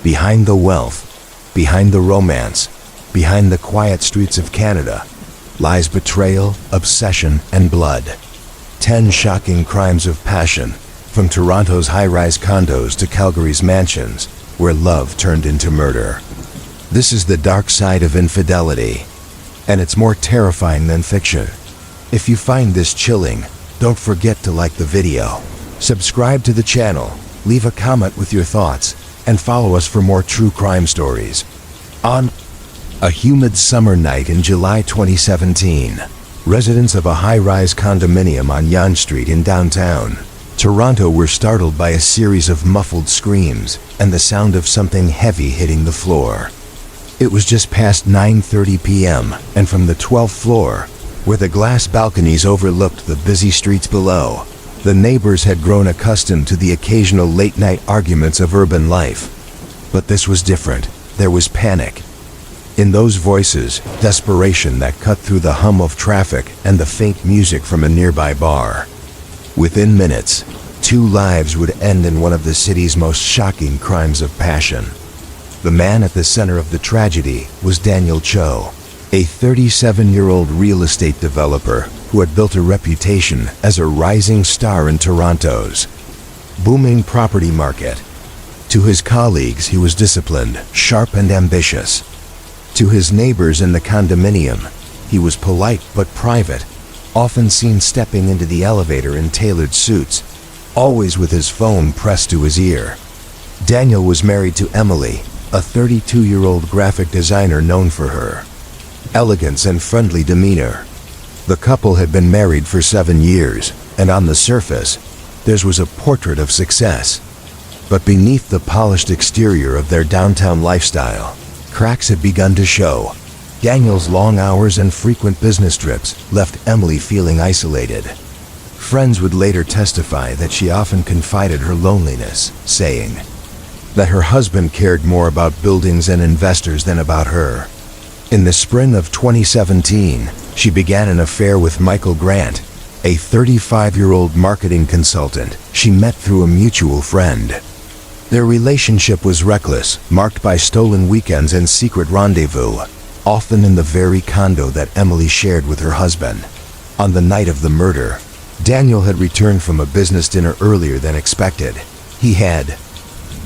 Behind the wealth, behind the romance, behind the quiet streets of Canada, lies betrayal, obsession, and blood. 10 shocking crimes of passion, from Toronto's high-rise condos to Calgary's mansions, where love turned into murder. This is the dark side of infidelity, and it's more terrifying than fiction. If you find this chilling, don't forget to like the video, subscribe to the channel, leave a comment with your thoughts, and follow us for more true crime stories. On a humid summer night in July 2017, residents of a high-rise condominium on Yonge Street in downtown Toronto were startled by a series of muffled screams and the sound of something heavy hitting the floor. It was just past 9:30 p.m., and from the 12th floor, where the glass balconies overlooked the busy streets below, the neighbors had grown accustomed to the occasional late-night arguments of urban life. But this was different. There was panic. In those voices, desperation that cut through the hum of traffic and the faint music from a nearby bar. Within minutes, 2 lives would end in one of the city's most shocking crimes of passion. The man at the center of the tragedy was Daniel Cho, a 37-year-old real estate developer who had built a reputation as a rising star in Toronto's booming property market. To his colleagues, he was disciplined, sharp, and ambitious. To his neighbors in the condominium, he was polite but private, often seen stepping into the elevator in tailored suits, always with his phone pressed to his ear. Daniel was married to Emily, a 32-year-old graphic designer known for her elegance and friendly demeanor. The couple had been married for 7 years, and on the surface, theirs was a portrait of success. But beneath the polished exterior of their downtown lifestyle, cracks had begun to show. Daniel's long hours and frequent business trips left Emily feeling isolated. Friends would later testify that she often confided her loneliness, saying that her husband cared more about buildings and investors than about her. In the spring of 2017, she began an affair with Michael Grant, a 35-year-old marketing consultant she met through a mutual friend. Their relationship was reckless, marked by stolen weekends and secret rendezvous, often in the very condo that Emily shared with her husband. On the night of the murder, Daniel had returned from a business dinner earlier than expected. He had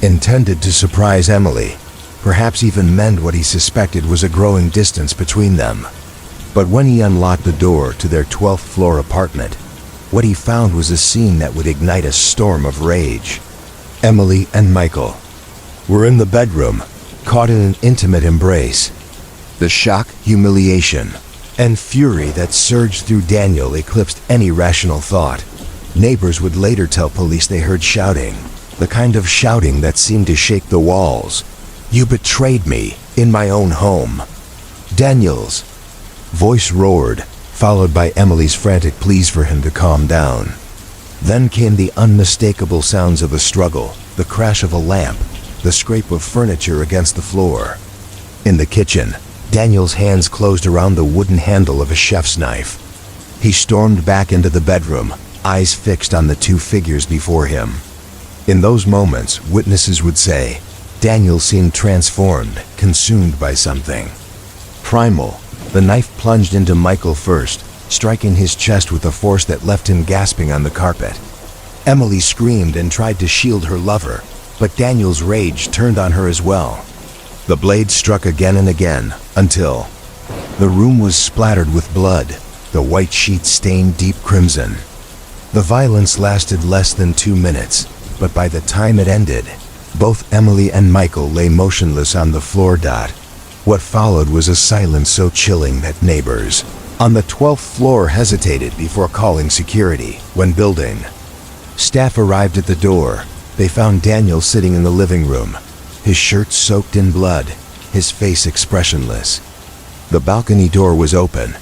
intended to surprise Emily, perhaps even mend what he suspected was a growing distance between them. But when he unlocked the door to their 12th floor apartment, what he found was a scene that would ignite a storm of rage. Emily and Michael were in the bedroom, caught in an intimate embrace. The shock, humiliation, and fury that surged through Daniel eclipsed any rational thought. Neighbors would later tell police they heard shouting, the kind of shouting that seemed to shake the walls. "You betrayed me, in my own home." Daniel's voice roared, followed by Emily's frantic pleas for him to calm down. Then came the unmistakable sounds of a struggle, the crash of a lamp, the scrape of furniture against the floor. In the kitchen, Daniel's hands closed around the wooden handle of a chef's knife. He stormed back into the bedroom, eyes fixed on the 2 figures before him. In those moments, witnesses would say, Daniel seemed transformed, consumed by something primal. The knife plunged into Michael first, striking his chest with a force that left him gasping on the carpet. Emily screamed and tried to shield her lover, but Daniel's rage turned on her as well. The blade struck again and again, until the room was splattered with blood, the white sheets stained deep crimson. The violence lasted less than 2 minutes, but by the time it ended, both Emily and Michael lay motionless on the floor. What followed was a silence so chilling that neighbors on the 12th floor hesitated before calling security. When building staff arrived at the door, they found Daniel sitting in the living room, his shirt soaked in blood, his face expressionless. The balcony door was open,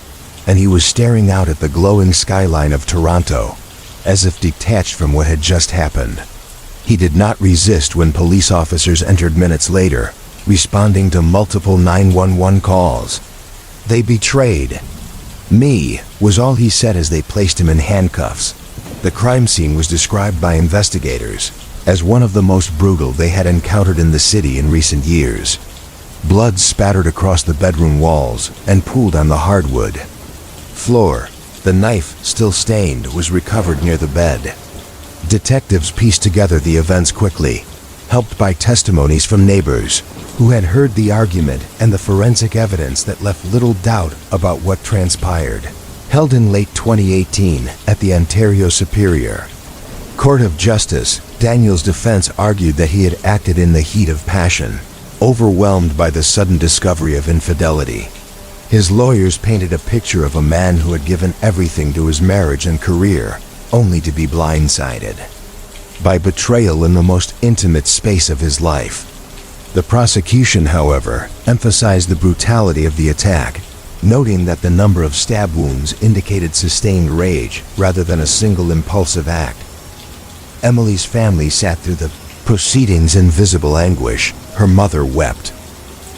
and he was staring out at the glowing skyline of Toronto, as if detached from what had just happened. He did not resist when police officers entered minutes later, responding to multiple 911 calls. "They betrayed me," was all he said as they placed him in handcuffs. The crime scene was described by investigators as one of the most brutal they had encountered in the city in recent years. Blood spattered across the bedroom walls and pooled on the hardwood floor. The knife, still stained, was recovered near the bed. Detectives pieced together the events quickly, helped by testimonies from neighbors who had heard the argument and the forensic evidence that left little doubt about what transpired. Held in late 2018 at the Ontario Superior Court of Justice, Daniel's defense argued that he had acted in the heat of passion, overwhelmed by the sudden discovery of infidelity. His lawyers painted a picture of a man who had given everything to his marriage and career, only to be blindsided by betrayal in the most intimate space of his life. The prosecution, however, emphasized the brutality of the attack, noting that the number of stab wounds indicated sustained rage rather than a single impulsive act. Emily's family sat through the proceedings in visible anguish. Her mother wept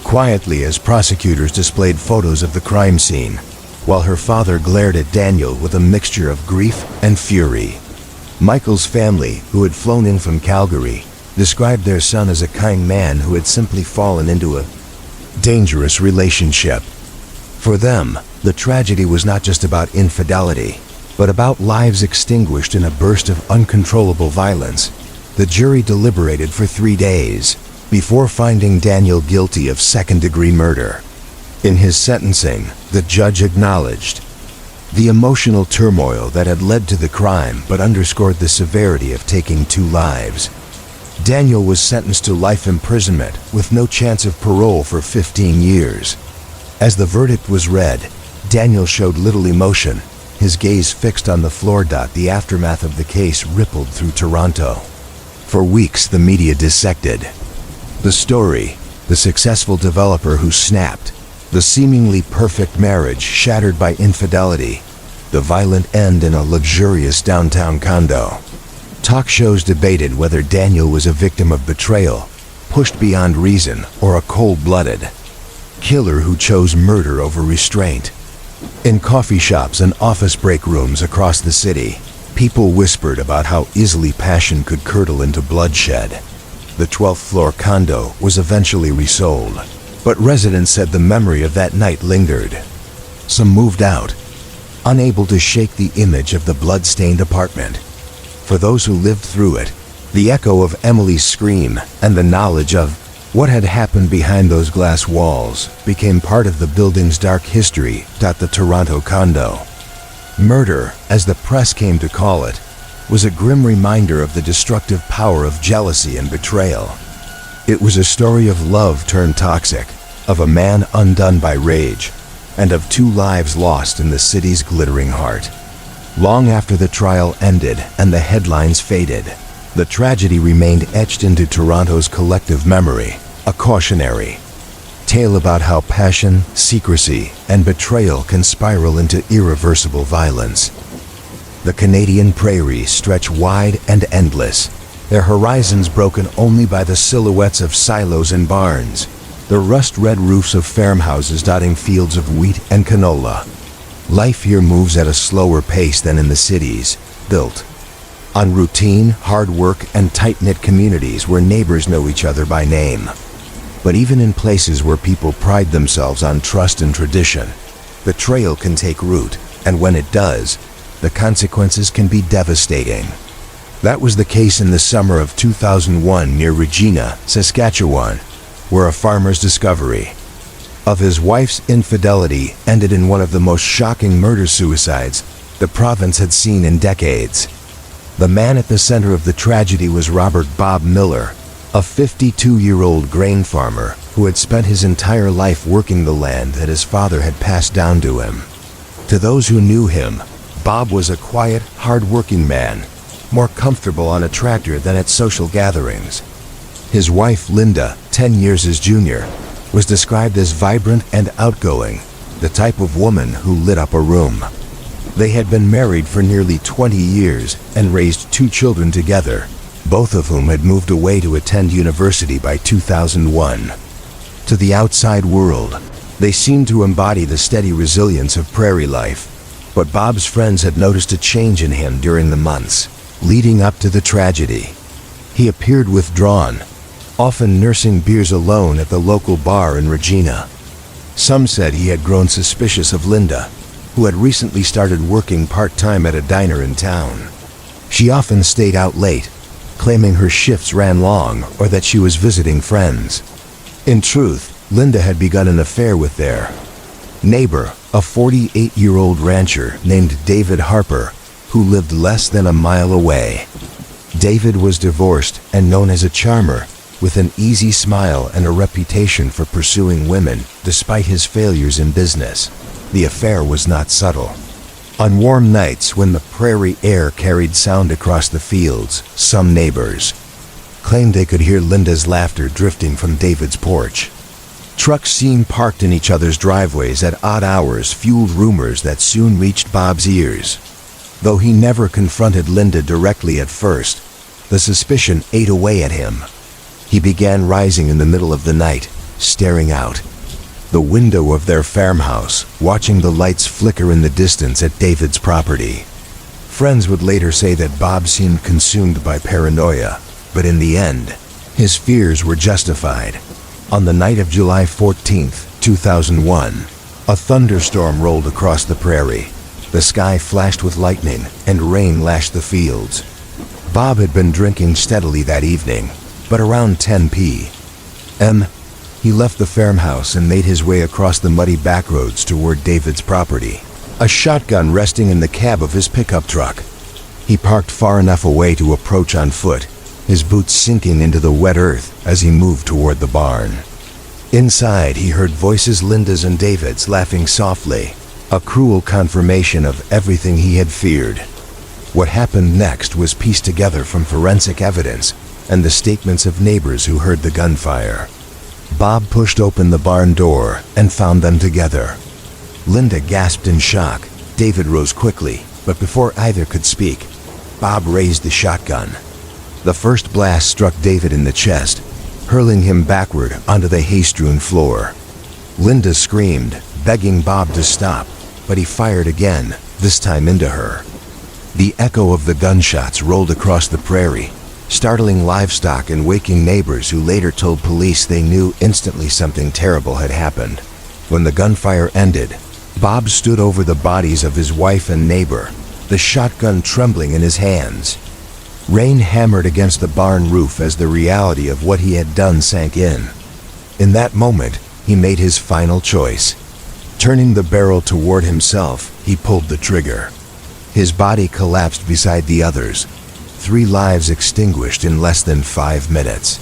quietly as prosecutors displayed photos of the crime scene, while her father glared at Daniel with a mixture of grief and fury. Michael's family, who had flown in from Calgary, described their son as a kind man who had simply fallen into a dangerous relationship. For them, the tragedy was not just about infidelity, but about lives extinguished in a burst of uncontrollable violence. The jury deliberated for 3 days before finding Daniel guilty of second-degree murder. In his sentencing, the judge acknowledged the emotional turmoil that had led to the crime, but underscored the severity of taking 2 lives. Daniel was sentenced to life imprisonment with no chance of parole for 15 years. As the verdict was read, Daniel showed little emotion, his gaze fixed on the floor. The aftermath of the case rippled through Toronto. For weeks, the media dissected the story, the successful developer who snapped, the seemingly perfect marriage shattered by infidelity, the violent end in a luxurious downtown condo. Talk shows debated whether Daniel was a victim of betrayal, pushed beyond reason, or a cold-blooded killer who chose murder over restraint. In coffee shops and office break rooms across the city, people whispered about how easily passion could curdle into bloodshed. The 12th-floor condo was eventually resold, but residents said the memory of that night lingered. Some moved out, unable to shake the image of the blood-stained apartment. For those who lived through it, the echo of Emily's scream and the knowledge of what had happened behind those glass walls became part of the building's dark history. The Toronto condo murder, as the press came to call it, was a grim reminder of the destructive power of jealousy and betrayal. It was a story of love turned toxic, of a man undone by rage, and of 2 lives lost in the city's glittering heart. Long after the trial ended and the headlines faded, the tragedy remained etched into Toronto's collective memory, a cautionary tale about how passion, secrecy, and betrayal can spiral into irreversible violence. The Canadian prairies stretch wide and endless, their horizons broken only by the silhouettes of silos and barns, the rust-red roofs of farmhouses dotting fields of wheat and canola. Life here moves at a slower pace than in the cities, built on routine, hard work, and tight-knit communities where neighbors know each other by name. But even in places where people pride themselves on trust and tradition, betrayal can take root, and when it does, the consequences can be devastating. That was the case in the summer of 2001 near Regina, Saskatchewan, where a farmer's discovery of his wife's infidelity ended in one of the most shocking murder-suicides the province had seen in decades. The man at the center of the tragedy was Robert Bob Miller, a 52-year-old grain farmer who had spent his entire life working the land that his father had passed down to him. To those who knew him, Bob was a quiet, hard-working man, more comfortable on a tractor than at social gatherings. His wife, Linda, 10 years his junior, was described as vibrant and outgoing, the type of woman who lit up a room. They had been married for nearly 20 years and raised 2 children together, both of whom had moved away to attend university by 2001. To the outside world, they seemed to embody the steady resilience of prairie life, but Bob's friends had noticed a change in him during the months leading up to the tragedy. He appeared withdrawn, often nursing beers alone at the local bar in Regina. Some said he had grown suspicious of Linda, who had recently started working part-time at a diner in town. She often stayed out late, claiming her shifts ran long or that she was visiting friends. In truth, Linda had begun an affair with their neighbor, a 48-year-old rancher named David Harper, who lived less than a mile away. David was divorced and known as a charmer, with an easy smile and a reputation for pursuing women despite his failures in business. The affair was not subtle. On warm nights when the prairie air carried sound across the fields, some neighbors claimed they could hear Linda's laughter drifting from David's porch. Trucks seen parked in each other's driveways at odd hours fueled rumors that soon reached Bob's ears. Though he never confronted Linda directly at first, the suspicion ate away at him. He began rising in the middle of the night, staring out the window of their farmhouse, watching the lights flicker in the distance at David's property. Friends would later say that Bob seemed consumed by paranoia, but in the end, his fears were justified. On the night of July 14, 2001, a thunderstorm rolled across the prairie. The sky flashed with lightning, and rain lashed the fields. Bob had been drinking steadily that evening, but around 10 p.m., he left the farmhouse and made his way across the muddy backroads toward David's property, a shotgun resting in the cab of his pickup truck. He parked far enough away to approach on foot, his boots sinking into the wet earth as he moved toward the barn. Inside, he heard voices Linda's and David's laughing softly, a cruel confirmation of everything he had feared. What happened next was pieced together from forensic evidence and the statements of neighbors who heard the gunfire. Bob pushed open the barn door and found them together. Linda gasped in shock. David rose quickly, but before either could speak, Bob raised the shotgun. The first blast struck David in the chest, hurling him backward onto the hay-strewn floor. Linda screamed, begging Bob to stop, but he fired again, this time into her. The echo of the gunshots rolled across the prairie, startling livestock and waking neighbors who later told police they knew instantly something terrible had happened. When the gunfire ended, Bob stood over the bodies of his wife and neighbor, the shotgun trembling in his hands. Rain hammered against the barn roof as the reality of what he had done sank in. In that moment, he made his final choice. Turning the barrel toward himself, he pulled the trigger. His body collapsed beside the others, 3 lives extinguished in less than 5 minutes.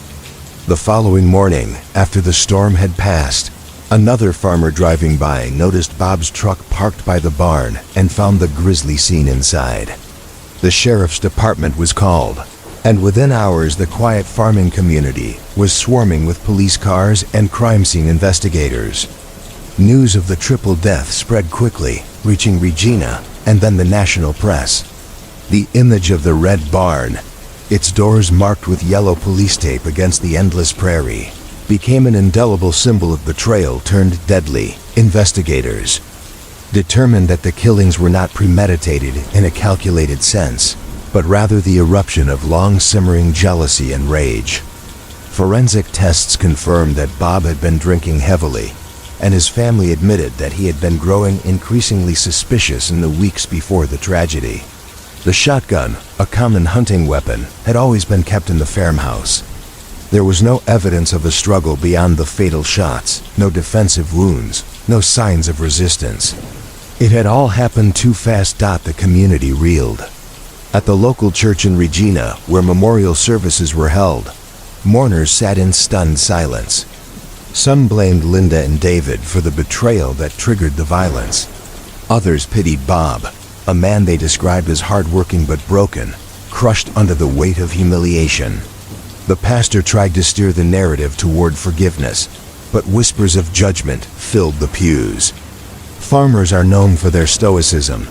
The following morning, after the storm had passed, another farmer driving by noticed Bob's truck parked by the barn and found the grisly scene inside. The sheriff's department was called, and within hours the quiet farming community was swarming with police cars and crime scene investigators. News of the triple death spread quickly, reaching Regina and then the national press. The image of the red barn, its doors marked with yellow police tape against the endless prairie, became an indelible symbol of betrayal turned deadly. Investigators determined that the killings were not premeditated in a calculated sense, but rather the eruption of long-simmering jealousy and rage. Forensic tests confirmed that Bob had been drinking heavily, and his family admitted that he had been growing increasingly suspicious in the weeks before the tragedy. The shotgun, a common hunting weapon, had always been kept in the farmhouse. There was no evidence of a struggle beyond the fatal shots, no defensive wounds, no signs of resistance. It had all happened too fast. The community reeled. At the local church in Regina, where memorial services were held, mourners sat in stunned silence. Some blamed Linda and David for the betrayal that triggered the violence. Others pitied Bob, a man they described as hardworking but broken, crushed under the weight of humiliation. The pastor tried to steer the narrative toward forgiveness, but whispers of judgment filled the pews. Farmers are known for their stoicism,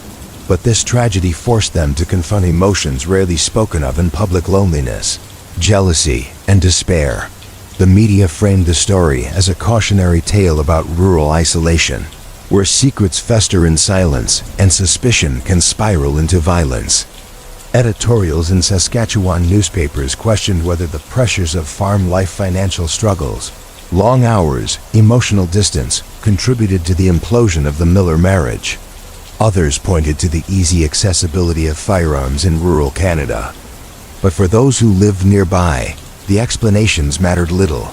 but this tragedy forced them to confront emotions rarely spoken of in public: loneliness, jealousy, and despair. The media framed the story as a cautionary tale about rural isolation, where secrets fester in silence and suspicion can spiral into violence. Editorials in Saskatchewan newspapers questioned whether the pressures of farm life, financial struggles, long hours, emotional distance contributed to the implosion of the Miller marriage. Others pointed to the easy accessibility of firearms in rural Canada. But for those who lived nearby, the explanations mattered little.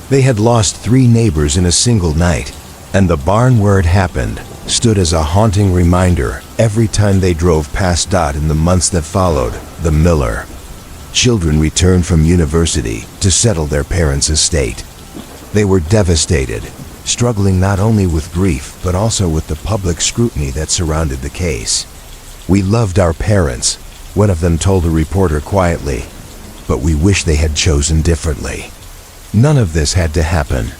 They had lost 3 neighbors in a single night, and the barn where it happened stood as a haunting reminder every time they drove past Dot in the months that followed the Miller. Children returned from university to settle their parents' estate. They were devastated, struggling not only with grief but also with the public scrutiny that surrounded the case. "We loved our parents," one of them told a reporter quietly, "but we wish they had chosen differently." None of this had to happen.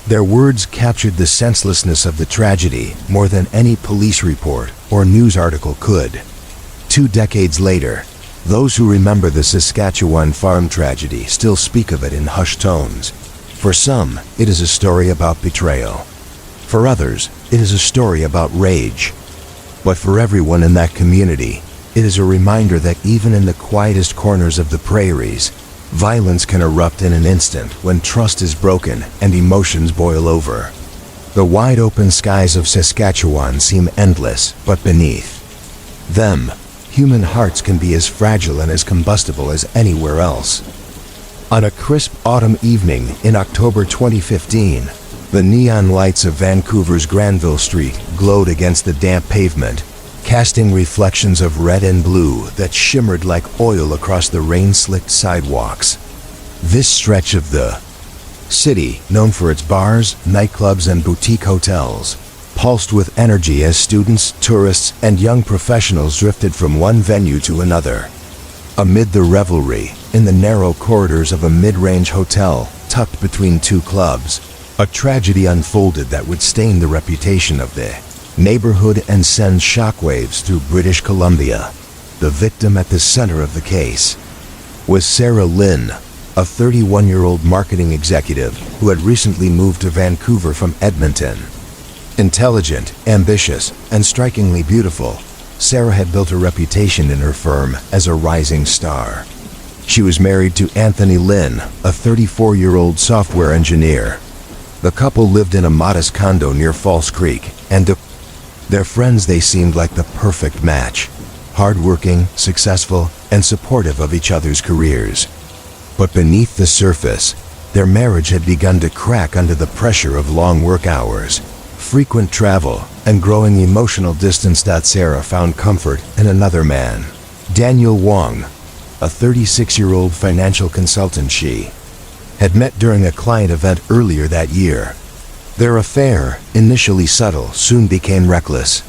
Their words captured the senselessness of the tragedy more than any police report or news article could. 2 decades later, those who remember the Saskatchewan farm tragedy still speak of it in hushed tones. For some, it is a story about betrayal. For others, it is a story about rage. But for everyone in that community, it is a reminder that even in the quietest corners of the prairies, violence can erupt in an instant when trust is broken and emotions boil over. The wide-open skies of Saskatchewan seem endless, but beneath them, human hearts can be as fragile and as combustible as anywhere else. On a crisp autumn evening in October 2015, the neon lights of Vancouver's Granville Street glowed against the damp pavement, casting reflections of red and blue that shimmered like oil across the rain-slicked sidewalks. This stretch of the city, known for its bars, nightclubs, and boutique hotels, pulsed with energy as students, tourists, and young professionals drifted from one venue to another. Amid the revelry, in the narrow corridors of a mid-range hotel tucked between 2 clubs, a tragedy unfolded that would stain the reputation of the neighborhood and send shockwaves through British Columbia. The victim at the center of the case was Sarah Lynn, a 31-year-old marketing executive who had recently moved to Vancouver from Edmonton. Intelligent, ambitious, and strikingly beautiful, Sarah had built a reputation in her firm as a rising star. She was married to Anthony Lynn, a 34-year-old software engineer. The couple lived in a modest condo near False Creek, and to their friends they seemed like the perfect match. Hardworking, successful, and supportive of each other's careers. But beneath the surface, their marriage had begun to crack under the pressure of long work hours, frequent travel, and growing emotional distance. Sarah found comfort in another man, Daniel Wong, a 36-year-old financial consultant she had met during a client event earlier that year. Their affair, initially subtle, soon became reckless.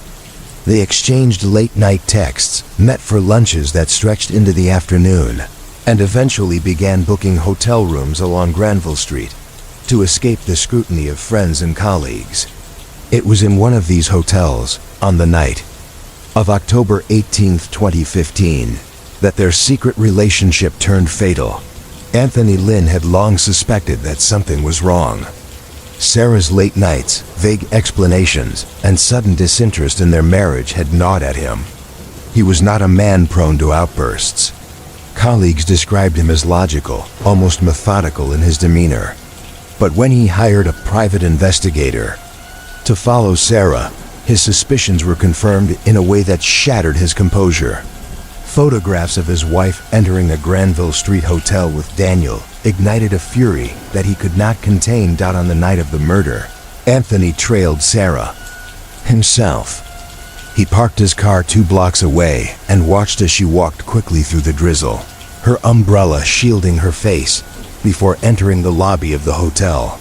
They exchanged late-night texts, met for lunches that stretched into the afternoon, and eventually began booking hotel rooms along Granville Street to escape the scrutiny of friends and colleagues. It was in one of these hotels, on the night of October 18, 2015, that their secret relationship turned fatal. Anthony Lynn had long suspected that something was wrong. Sarah's late nights, vague explanations, and sudden disinterest in their marriage had gnawed at him. He was not a man prone to outbursts. Colleagues described him as logical, almost methodical in his demeanor. But when he hired a private investigator to follow Sarah, his suspicions were confirmed in a way that shattered his composure. Photographs of his wife entering the Granville Street Hotel with Daniel ignited a fury that he could not contain. On the night of the murder, Anthony trailed Sarah himself. He parked his car 2 blocks away and watched as she walked quickly through the drizzle, her umbrella shielding her face, before entering the lobby of the hotel.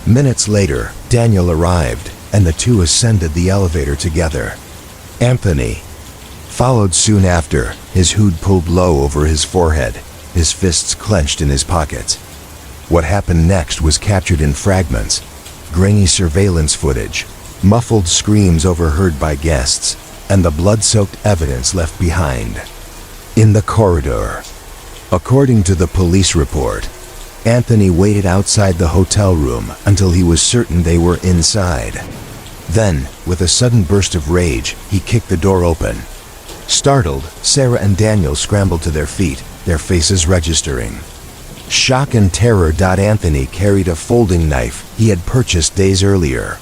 Minutes later, Daniel arrived, and the two ascended the elevator together. Anthony followed soon after, his hood pulled low over his forehead, his fists clenched in his pockets. What happened next was captured in fragments, grainy surveillance footage, muffled screams overheard by guests, and the blood-soaked evidence left behind in the corridor. According to the police report, Anthony waited outside the hotel room until he was certain they were inside. Then, with a sudden burst of rage, he kicked the door open. Startled, Sarah and Daniel scrambled to their feet, their faces registering. Shock and terror. Anthony carried a folding knife he had purchased days earlier.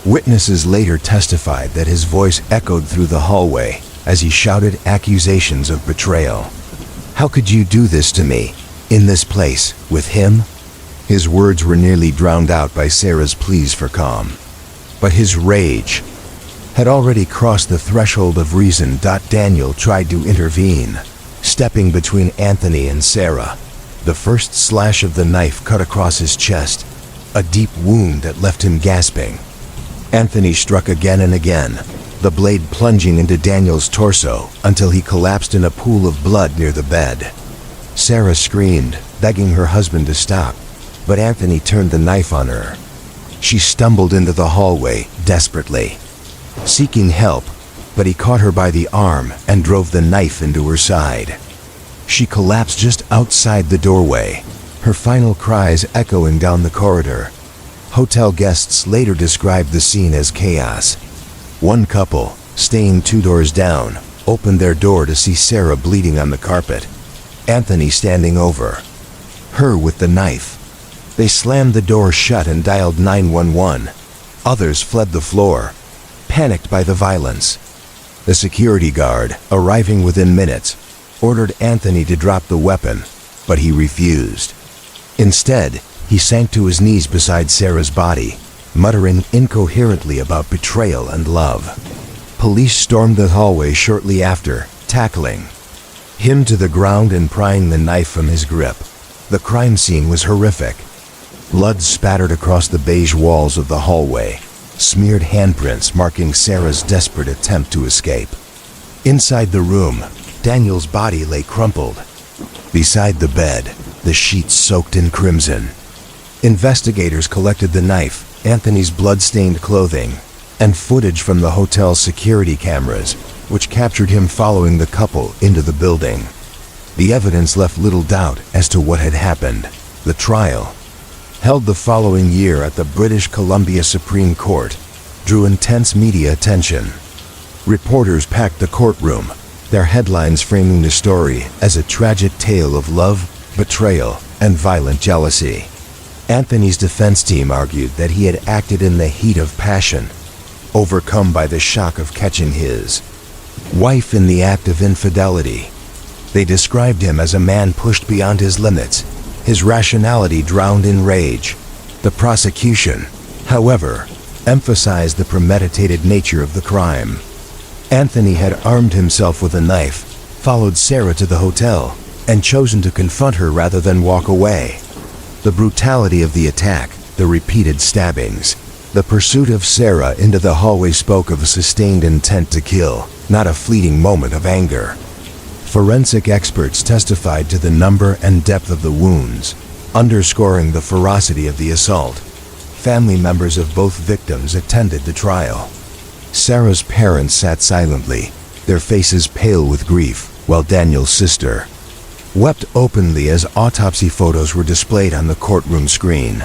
Witnesses later testified that his voice echoed through the hallway as he shouted accusations of betrayal. "How could you do this to me? In this place, with him?" His words were nearly drowned out by Sarah's pleas for calm. But his rage had already crossed the threshold of reason. Daniel tried to intervene, stepping between Anthony and Sarah. The first slash of the knife cut across his chest, a deep wound that left him gasping. Anthony struck again and again, the blade plunging into Daniel's torso until he collapsed in a pool of blood near the bed. Sarah screamed, begging her husband to stop, but Anthony turned the knife on her. She stumbled into the hallway desperately, seeking help, but he caught her by the arm and drove the knife into her side. She collapsed just outside the doorway, her final cries echoing down the corridor. Hotel guests later described the scene as chaos. One couple, staying 2 doors down, opened their door to see Sarah bleeding on the carpet, Anthony standing over her with the knife. They slammed the door shut and dialed 911. Others fled the floor, panicked by the violence. The security guard, arriving within minutes, ordered Anthony to drop the weapon, but he refused. Instead, he sank to his knees beside Sarah's body, muttering incoherently about betrayal and love. Police stormed the hallway shortly after, tackling him to the ground and prying the knife from his grip. The crime scene was horrific. Blood spattered across the beige walls of the hallway, smeared handprints marking Sarah's desperate attempt to escape. Inside the room, Daniel's body lay crumpled. Beside the bed, the sheets soaked in crimson. Investigators collected the knife, Anthony's blood-stained clothing, and footage from the hotel's security cameras, which captured him following the couple into the building. The evidence left little doubt as to what had happened. The trial, held the following year at the British Columbia Supreme Court, drew intense media attention. Reporters packed the courtroom, their headlines framing the story as a tragic tale of love, betrayal, and violent jealousy. Anthony's defense team argued that he had acted in the heat of passion, overcome by the shock of catching his wife in the act of infidelity. They described him as a man pushed beyond his limits, his rationality drowned in rage. The prosecution, however, emphasized the premeditated nature of the crime. Anthony had armed himself with a knife, followed Sarah to the hotel, and chosen to confront her rather than walk away. The brutality of the attack, the repeated stabbings, the pursuit of Sarah into the hallway spoke of a sustained intent to kill, not a fleeting moment of anger. Forensic experts testified to the number and depth of the wounds, underscoring the ferocity of the assault. Family members of both victims attended the trial. Sarah's parents sat silently, their faces pale with grief, while Daniel's sister wept openly as autopsy photos were displayed on the courtroom screen.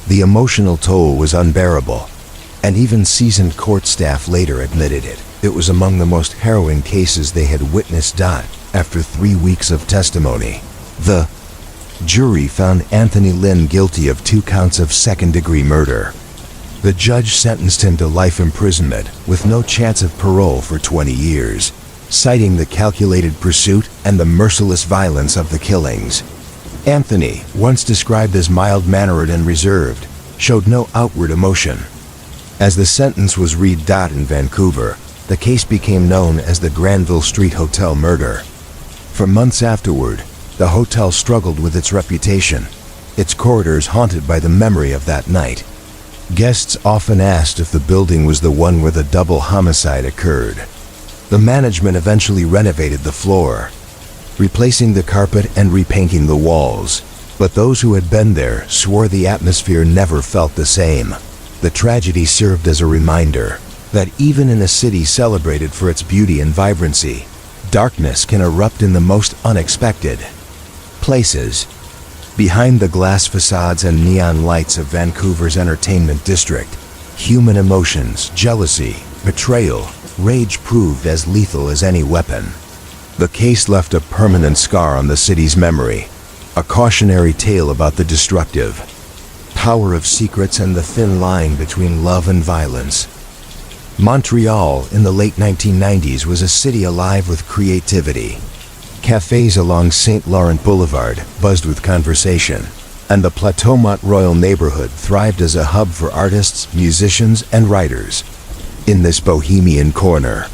The emotional toll was unbearable, and even seasoned court staff later admitted it. It was among the most harrowing cases they had witnessed. After 3 weeks of testimony, the jury found Anthony Lynn guilty of 2 counts of second-degree murder. The judge sentenced him to life imprisonment with no chance of parole for 20 years, citing the calculated pursuit and the merciless violence of the killings. Anthony, once described as mild-mannered and reserved, showed no outward emotion. As the sentence was read in Vancouver, the case became known as the Granville Street Hotel murder. For months afterward, the hotel struggled with its reputation, its corridors haunted by the memory of that night. Guests often asked if the building was the one where the double homicide occurred. The management eventually renovated the floor, replacing the carpet and repainting the walls. But those who had been there swore the atmosphere never felt the same. The tragedy served as a reminder that even in a city celebrated for its beauty and vibrancy, darkness can erupt in the most unexpected places. Behind the glass facades and neon lights of Vancouver's entertainment district, human emotions, jealousy, betrayal, rage proved as lethal as any weapon. The case left a permanent scar on the city's memory, a cautionary tale about the destructive power of secrets and the thin line between love and violence. Montreal in the late 1990s was a city alive with creativity. Cafes along St. Laurent Boulevard buzzed with conversation, and the Plateau-Mont Royal neighborhood thrived as a hub for artists, musicians, and writers. In this bohemian corner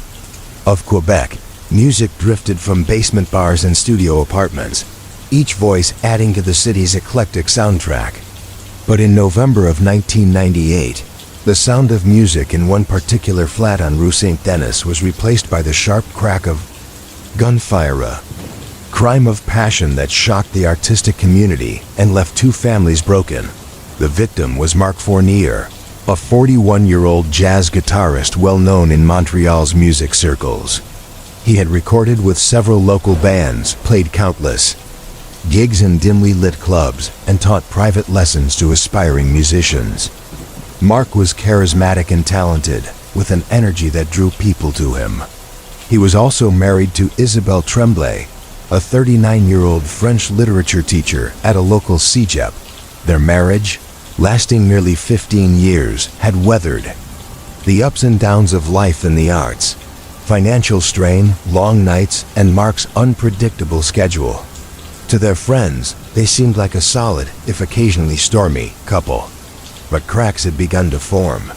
of Quebec, music drifted from basement bars and studio apartments, each voice adding to the city's eclectic soundtrack. But in November of 1998, the sound of music in one particular flat on Rue Saint-Denis was replaced by the sharp crack of gunfire, a crime of passion that shocked the artistic community and left two families broken. The victim was Marc Fournier, a 41-year-old jazz guitarist well known in Montreal's music circles. He had recorded with several local bands, played countless gigs in dimly lit clubs, and taught private lessons to aspiring musicians. Marc was charismatic and talented, with an energy that drew people to him. He was also married to Isabelle Tremblay, a 39-year-old French literature teacher at a local cégep. Their marriage, lasting nearly 15 years, had weathered the ups and downs of life in the arts, financial strain, long nights, and Marc's unpredictable schedule. To their friends, they seemed like a solid, if occasionally stormy, couple. But cracks had begun to form.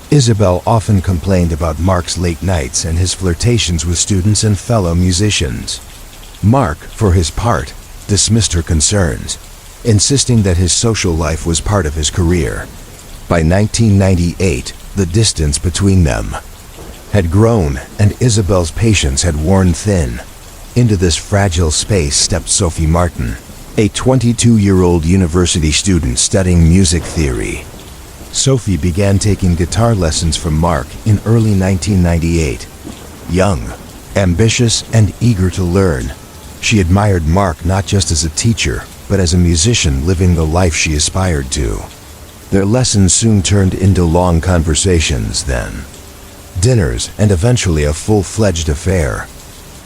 Isabelle often complained about Marc's late nights and his flirtations with students and fellow musicians. Marc, for his part, dismissed her concerns, insisting that his social life was part of his career. By 1998, the distance between them had grown, and Isabelle's patience had worn thin. Into this fragile space stepped Sophie Martin, a 22-year-old university student studying music theory. Sophie began taking guitar lessons from Marc in early 1998. Young, ambitious, and eager to learn, she admired Marc not just as a teacher, but as a musician living the life she aspired to. Their lessons soon turned into long conversations, then dinners, and eventually a full-fledged affair.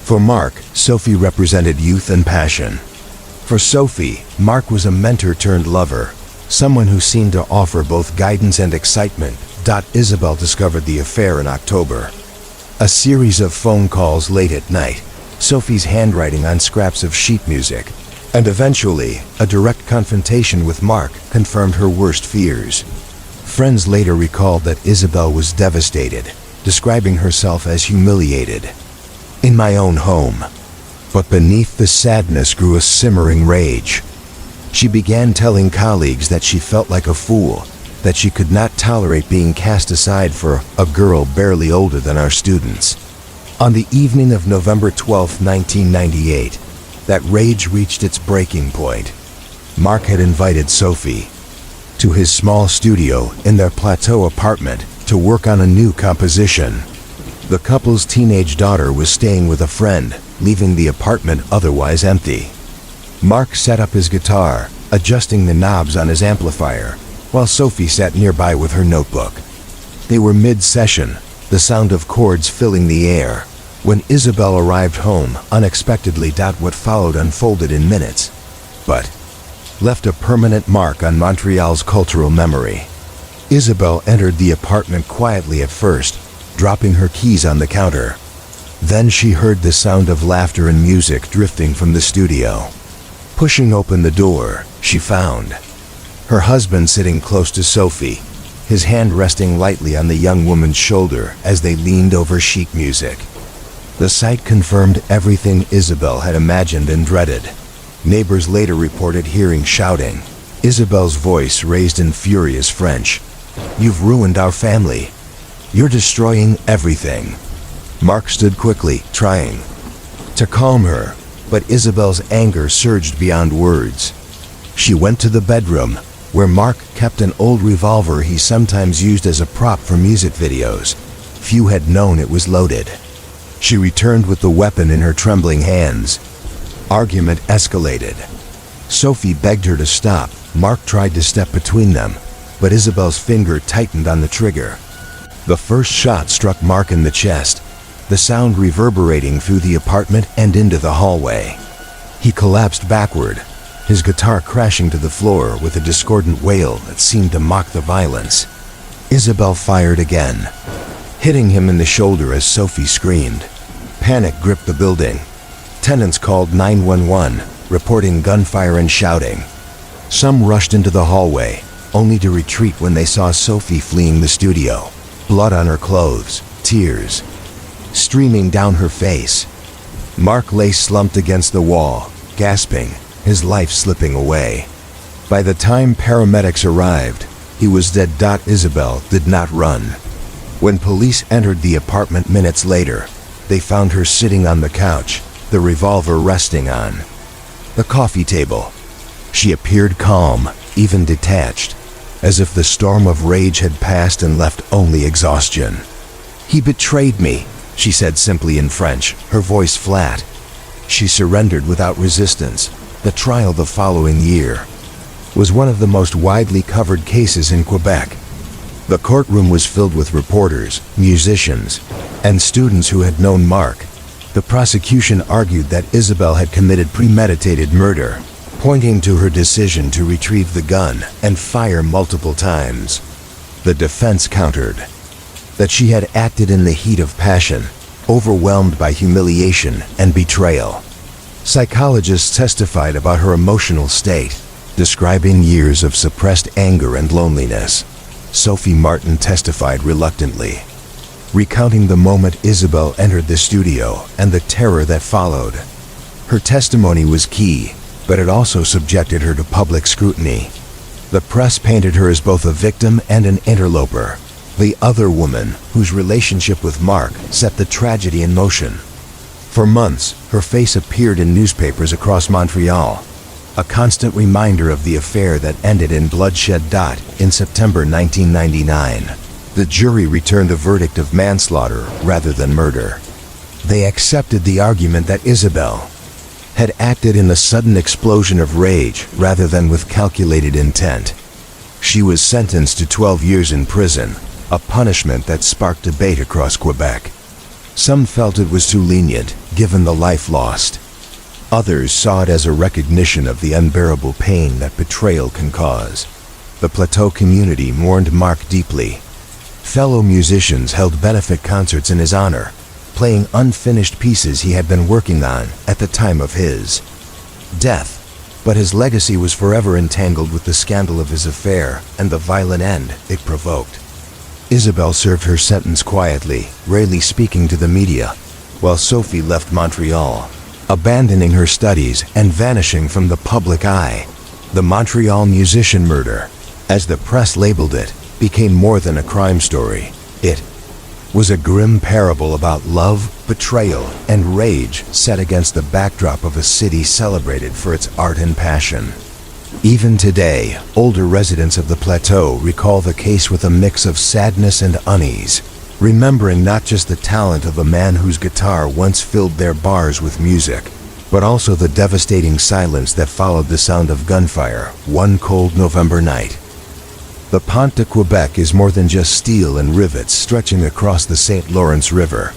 For Marc, Sophie represented youth and passion. For Sophie, Marc was a mentor turned lover, someone who seemed to offer both guidance and excitement. Isabelle discovered the affair in October. A series of phone calls late at night, Sophie's handwriting on scraps of sheet music, and eventually, a direct confrontation with Marc confirmed her worst fears. Friends later recalled that Isabelle was devastated, describing herself as humiliated. "In my own home." But beneath the sadness grew a simmering rage. She began telling colleagues that she felt like a fool, that she could not tolerate being cast aside for a girl barely older than our students. On the evening of November 12, 1998, that rage reached its breaking point. Marc had invited Sophie to his small studio in their Plateau apartment to work on a new composition. The couple's teenage daughter was staying with a friend, leaving the apartment otherwise empty. Marc set up his guitar, adjusting the knobs on his amplifier, while Sophie sat nearby with her notebook. They were mid-session, the sound of chords filling the air, when Isabelle arrived home unexpectedly. What followed unfolded in minutes, but left a permanent mark on Montreal's cultural memory. Isabelle entered the apartment quietly at first, dropping her keys on the counter. Then she heard the sound of laughter and music drifting from the studio. Pushing open the door, she found her husband sitting close to Sophie, his hand resting lightly on the young woman's shoulder as they leaned over sheet music. The sight confirmed everything Isabelle had imagined and dreaded. Neighbors later reported hearing shouting, Isabelle's voice raised in furious French. "You've ruined our family. You're destroying everything." Marc stood quickly, trying to calm her, but Isabelle's anger surged beyond words. She went to the bedroom, where Marc kept an old revolver he sometimes used as a prop for music videos. Few had known it was loaded. She returned with the weapon in her trembling hands. Argument escalated. Sophie begged her to stop. Marc tried to step between them, but Isabelle's finger tightened on the trigger. The first shot struck Mark in the chest, the sound reverberating through the apartment and into the hallway. He collapsed backward, his guitar crashing to the floor with a discordant wail that seemed to mock the violence. Isabel fired again, hitting him in the shoulder as Sophie screamed. Panic gripped the building. Tenants called 911, reporting gunfire and shouting. Some rushed into the hallway, only to retreat when they saw Sophie fleeing the studio, blood on her clothes, tears streaming down her face. Mark lay slumped against the wall, gasping, his life slipping away. By the time paramedics arrived, he was dead. Isabel did not run. When police entered the apartment minutes later, they found her sitting on the couch, the revolver resting on the coffee table. She appeared calm, even detached, as if the storm of rage had passed and left only exhaustion. "He betrayed me," she said simply in French, her voice flat. She surrendered without resistance. The trial the following year was one of the most widely covered cases in Quebec. The courtroom was filled with reporters, musicians, and students who had known Mark. The prosecution argued that Isabel had committed premeditated murder, pointing to her decision to retrieve the gun and fire multiple times. The defense countered that she had acted in the heat of passion, overwhelmed by humiliation and betrayal. Psychologists testified about her emotional state, describing years of suppressed anger and loneliness. Sophie Martin testified reluctantly, recounting the moment Isabel entered the studio and the terror that followed. Her testimony was key, but it also subjected her to public scrutiny. The press painted her as both a victim and an interloper, the other woman whose relationship with Mark set the tragedy in motion. For months, her face appeared in newspapers across Montreal, a constant reminder of the affair that ended in bloodshed. In September 1999, the jury returned a verdict of manslaughter rather than murder. They accepted the argument that Isabel had acted in a sudden explosion of rage rather than with calculated intent. She was sentenced to 12 years in prison, a punishment that sparked debate across Quebec. Some felt it was too lenient, given the life lost. Others saw it as a recognition of the unbearable pain that betrayal can cause. The Plateau community mourned Mark deeply. Fellow musicians held benefit concerts in his honor, playing unfinished pieces he had been working on at the time of his death. But his legacy was forever entangled with the scandal of his affair and the violent end it provoked. Isabel served her sentence quietly, rarely speaking to the media, while Sophie left Montreal, abandoning her studies and vanishing from the public eye. The Montreal musician murder, as the press labeled it, became more than a crime story. It was a grim parable about love, betrayal, and rage set against the backdrop of a city celebrated for its art and passion. Even today, older residents of the Plateau recall the case with a mix of sadness and unease, remembering not just the talent of a man whose guitar once filled their bars with music, but also the devastating silence that followed the sound of gunfire one cold November night. The Pont de Quebec is more than just steel and rivets stretching across the St. Lawrence River.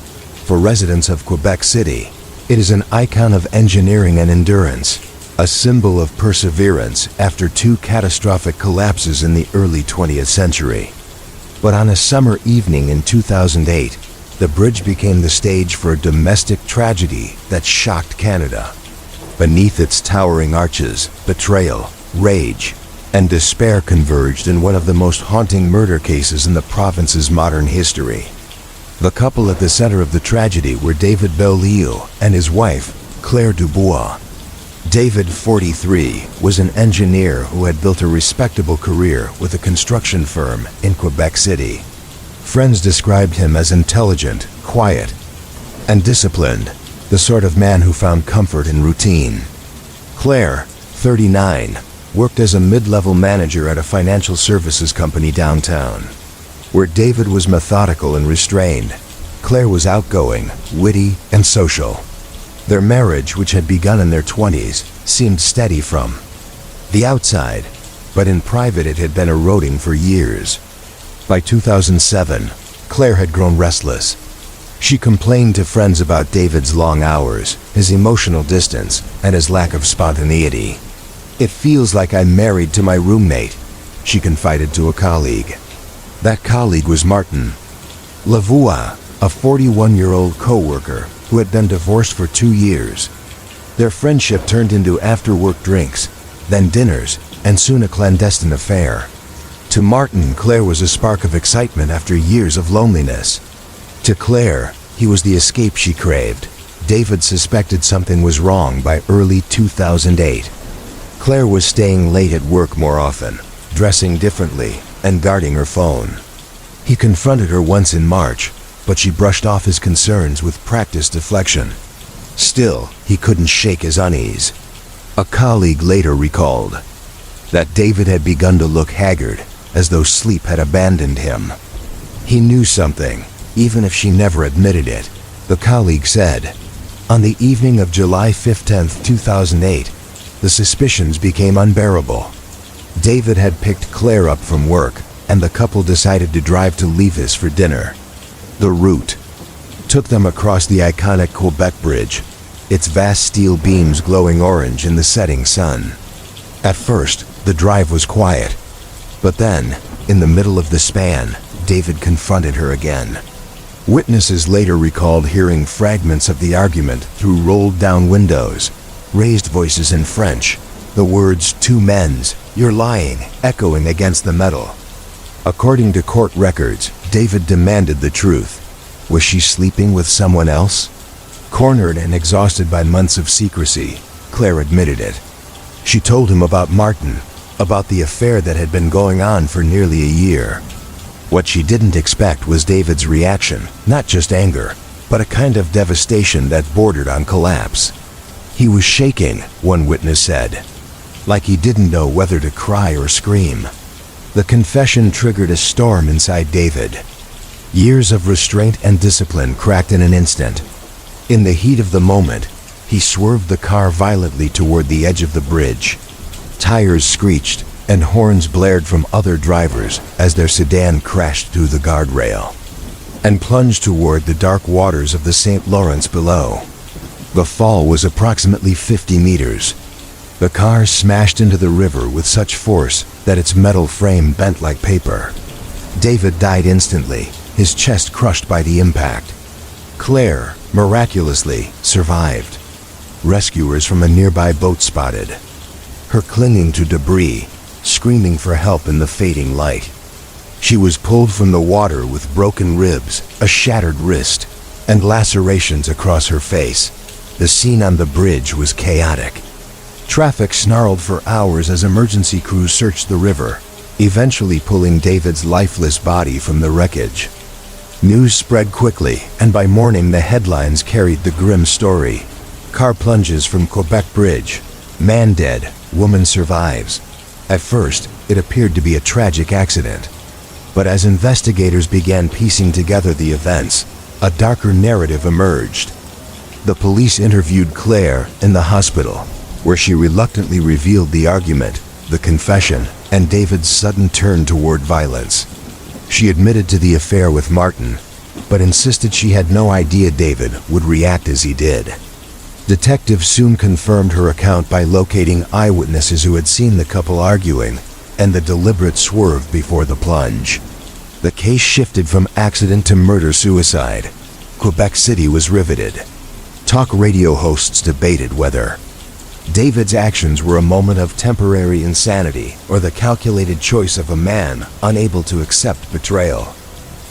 For residents of Quebec City, it is an icon of engineering and endurance, a symbol of perseverance after two catastrophic collapses in the early 20th century. But on a summer evening in 2008, the bridge became the stage for a domestic tragedy that shocked Canada. Beneath its towering arches, betrayal, rage, and despair converged in one of the most haunting murder cases in the province's modern history. The couple at the center of the tragedy were David Beaulieu and his wife, Claire Dubois. David, 43, was an engineer who had built a respectable career with a construction firm in Quebec City. Friends described him as intelligent, quiet, and disciplined, the sort of man who found comfort in routine. Claire, 39, worked as a mid-level manager at a financial services company downtown. Where David was methodical and restrained, Claire was outgoing, witty, and social. Their marriage, which had begun in their 20s, seemed steady from the outside, but in private it had been eroding for years. By 2007, Claire had grown restless. She complained to friends about David's long hours, his emotional distance, and his lack of spontaneity. "It feels like I'm married to my roommate," she confided to a colleague. That colleague was Martin Lavoie, a 41-year-old co-worker who had been divorced for 2 years. Their friendship turned into after-work drinks, then dinners, and soon a clandestine affair. To Martin, Claire was a spark of excitement after years of loneliness. To Claire, he was the escape she craved. David suspected something was wrong by early 2008. Claire was staying late at work more often, dressing differently, and guarding her phone. He confronted her once in March, but she brushed off his concerns with practiced deflection. Still, he couldn't shake his unease. A colleague later recalled that David had begun to look haggard, as though sleep had abandoned him. He knew something, even if she never admitted it. The colleague said, "On the evening of July 15, 2008, the suspicions became unbearable. David had picked Claire up from work, and the couple decided to drive to Levis for dinner. The route took them across the iconic Quebec Bridge, its vast steel beams glowing orange in the setting sun. At first, the drive was quiet, but then, in the middle of the span, David confronted her again." Witnesses later recalled hearing fragments of the argument through rolled-down windows, raised voices in French, the words "two men's, you're lying," echoing against the metal. According to court records, David demanded the truth. Was she sleeping with someone else? Cornered and exhausted by months of secrecy, Claire admitted it. She told him about Martin, about the affair that had been going on for nearly a year. What she didn't expect was David's reaction, not just anger, but a kind of devastation that bordered on collapse. He was shaking, one witness said, like he didn't know whether to cry or scream. The confession triggered a storm inside David. Years of restraint and discipline cracked in an instant. In the heat of the moment, he swerved the car violently toward the edge of the bridge. Tires screeched, and horns blared from other drivers as their sedan crashed through the guardrail and plunged toward the dark waters of the St. Lawrence below. The fall was approximately 50 meters. The car smashed into the river with such force that its metal frame bent like paper. David died instantly, his chest crushed by the impact. Claire, miraculously, survived. Rescuers from a nearby boat spotted her clinging to debris, screaming for help in the fading light. She was pulled from the water with broken ribs, a shattered wrist, and lacerations across her face. The scene on the bridge was chaotic. Traffic snarled for hours as emergency crews searched the river, eventually pulling David's lifeless body from the wreckage. News spread quickly, and by morning the headlines carried the grim story. Car plunges from Quebec Bridge. Man dead, woman survives. At first, it appeared to be a tragic accident. But as investigators began piecing together the events, a darker narrative emerged. The police interviewed Claire in the hospital, where she reluctantly revealed the argument, the confession, and David's sudden turn toward violence. She admitted to the affair with Martin, but insisted she had no idea David would react as he did. Detectives soon confirmed her account by locating eyewitnesses who had seen the couple arguing and the deliberate swerve before the plunge. The case shifted from accident to murder-suicide. Quebec City was riveted. Talk radio hosts debated whether David's actions were a moment of temporary insanity or the calculated choice of a man unable to accept betrayal.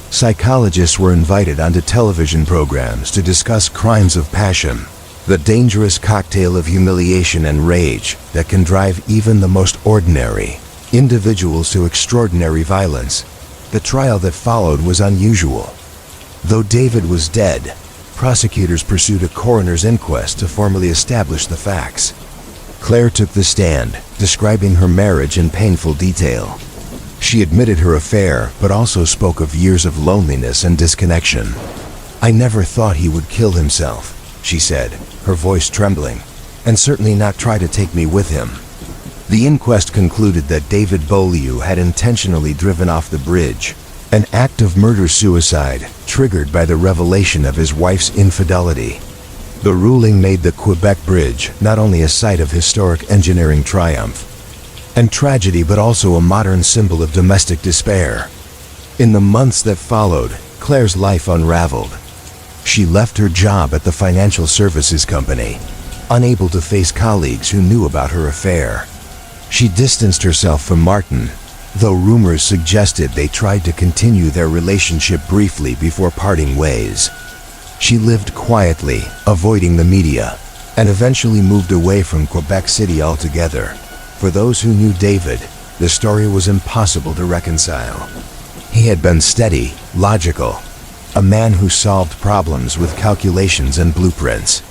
Psychologists were invited onto television programs to discuss crimes of passion, the dangerous cocktail of humiliation and rage that can drive even the most ordinary individuals to extraordinary violence. The trial that followed was unusual. Though David was dead, prosecutors pursued a coroner's inquest to formally establish the facts. Claire took the stand, describing her marriage in painful detail. She admitted her affair, but also spoke of years of loneliness and disconnection. "I never thought he would kill himself," she said, her voice trembling, "and certainly not try to take me with him." The inquest concluded that David Beaulieu had intentionally driven off the bridge An act of murder-suicide triggered by the revelation of his wife's infidelity. The ruling made the Quebec Bridge not only a site of historic engineering triumph and tragedy, but also a modern symbol of domestic despair. In the months that followed, Claire's life unraveled. She left her job at the financial services company, unable to face colleagues who knew about her affair. She distanced herself from Martin, though rumors suggested they tried to continue their relationship briefly before parting ways. She lived quietly, avoiding the media, and eventually moved away from Quebec City altogether. For those who knew David, the story was impossible to reconcile. He had been steady, logical, a man who solved problems with calculations and blueprints.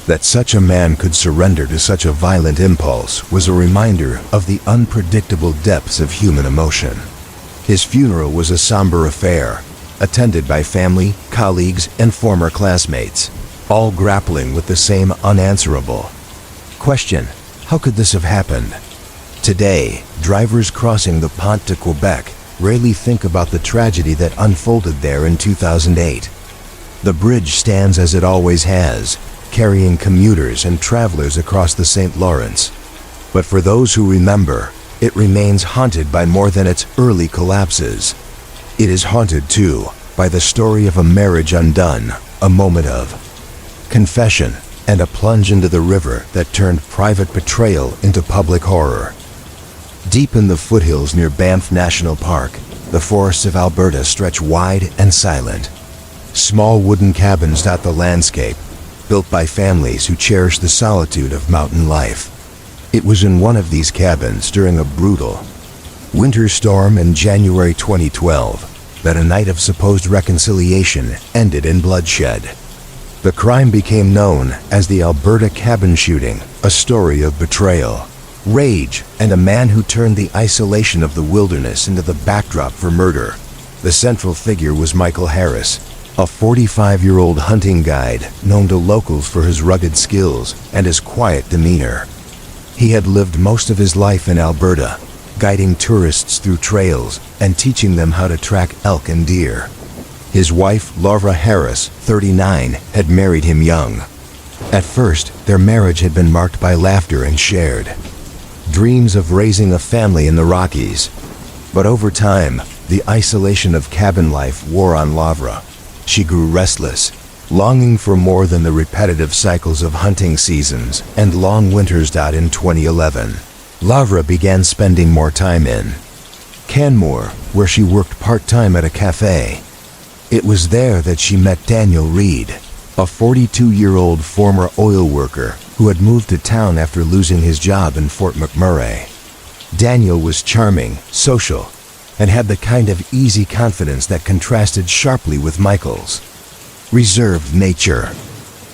That such a man could surrender to such a violent impulse was a reminder of the unpredictable depths of human emotion. His funeral was a somber affair, attended by family, colleagues, and former classmates, all grappling with the same unanswerable question: how could this have happened? Today, drivers crossing the Pont de Quebec rarely think about the tragedy that unfolded there in 2008. The bridge stands as it always has, carrying commuters and travelers across the St. Lawrence. But for those who remember, it remains haunted by more than its early collapses. It is haunted, too, by the story of a marriage undone, a moment of confession, and a plunge into the river that turned private betrayal into public horror. Deep in the foothills near Banff National Park, the forests of Alberta stretch wide and silent. Small wooden cabins dot the landscape, built by families who cherish the solitude of mountain life. It was in one of these cabins during a brutal winter storm in January 2012 that a night of supposed reconciliation ended in bloodshed. The crime became known as the Alberta cabin shooting, a story of betrayal, rage, and a man who turned the isolation of the wilderness into the backdrop for murder. The central figure was Michael Harris, a 45-year-old hunting guide known to locals for his rugged skills and his quiet demeanor. He had lived most of his life in Alberta, guiding tourists through trails and teaching them how to track elk and deer. His wife, Laura Harris, 39, had married him young. At first, their marriage had been marked by laughter and shared dreams of raising a family in the Rockies. But over time, the isolation of cabin life wore on Laura. She grew restless, longing for more than the repetitive cycles of hunting seasons and long winters. In 2011, Laura began spending more time in Canmore, where she worked part-time at a cafe. It was there that she met Daniel Reed, a 42-year-old former oil worker who had moved to town after losing his job in Fort McMurray. Daniel was charming, social, and had the kind of easy confidence that contrasted sharply with Michael's reserved nature.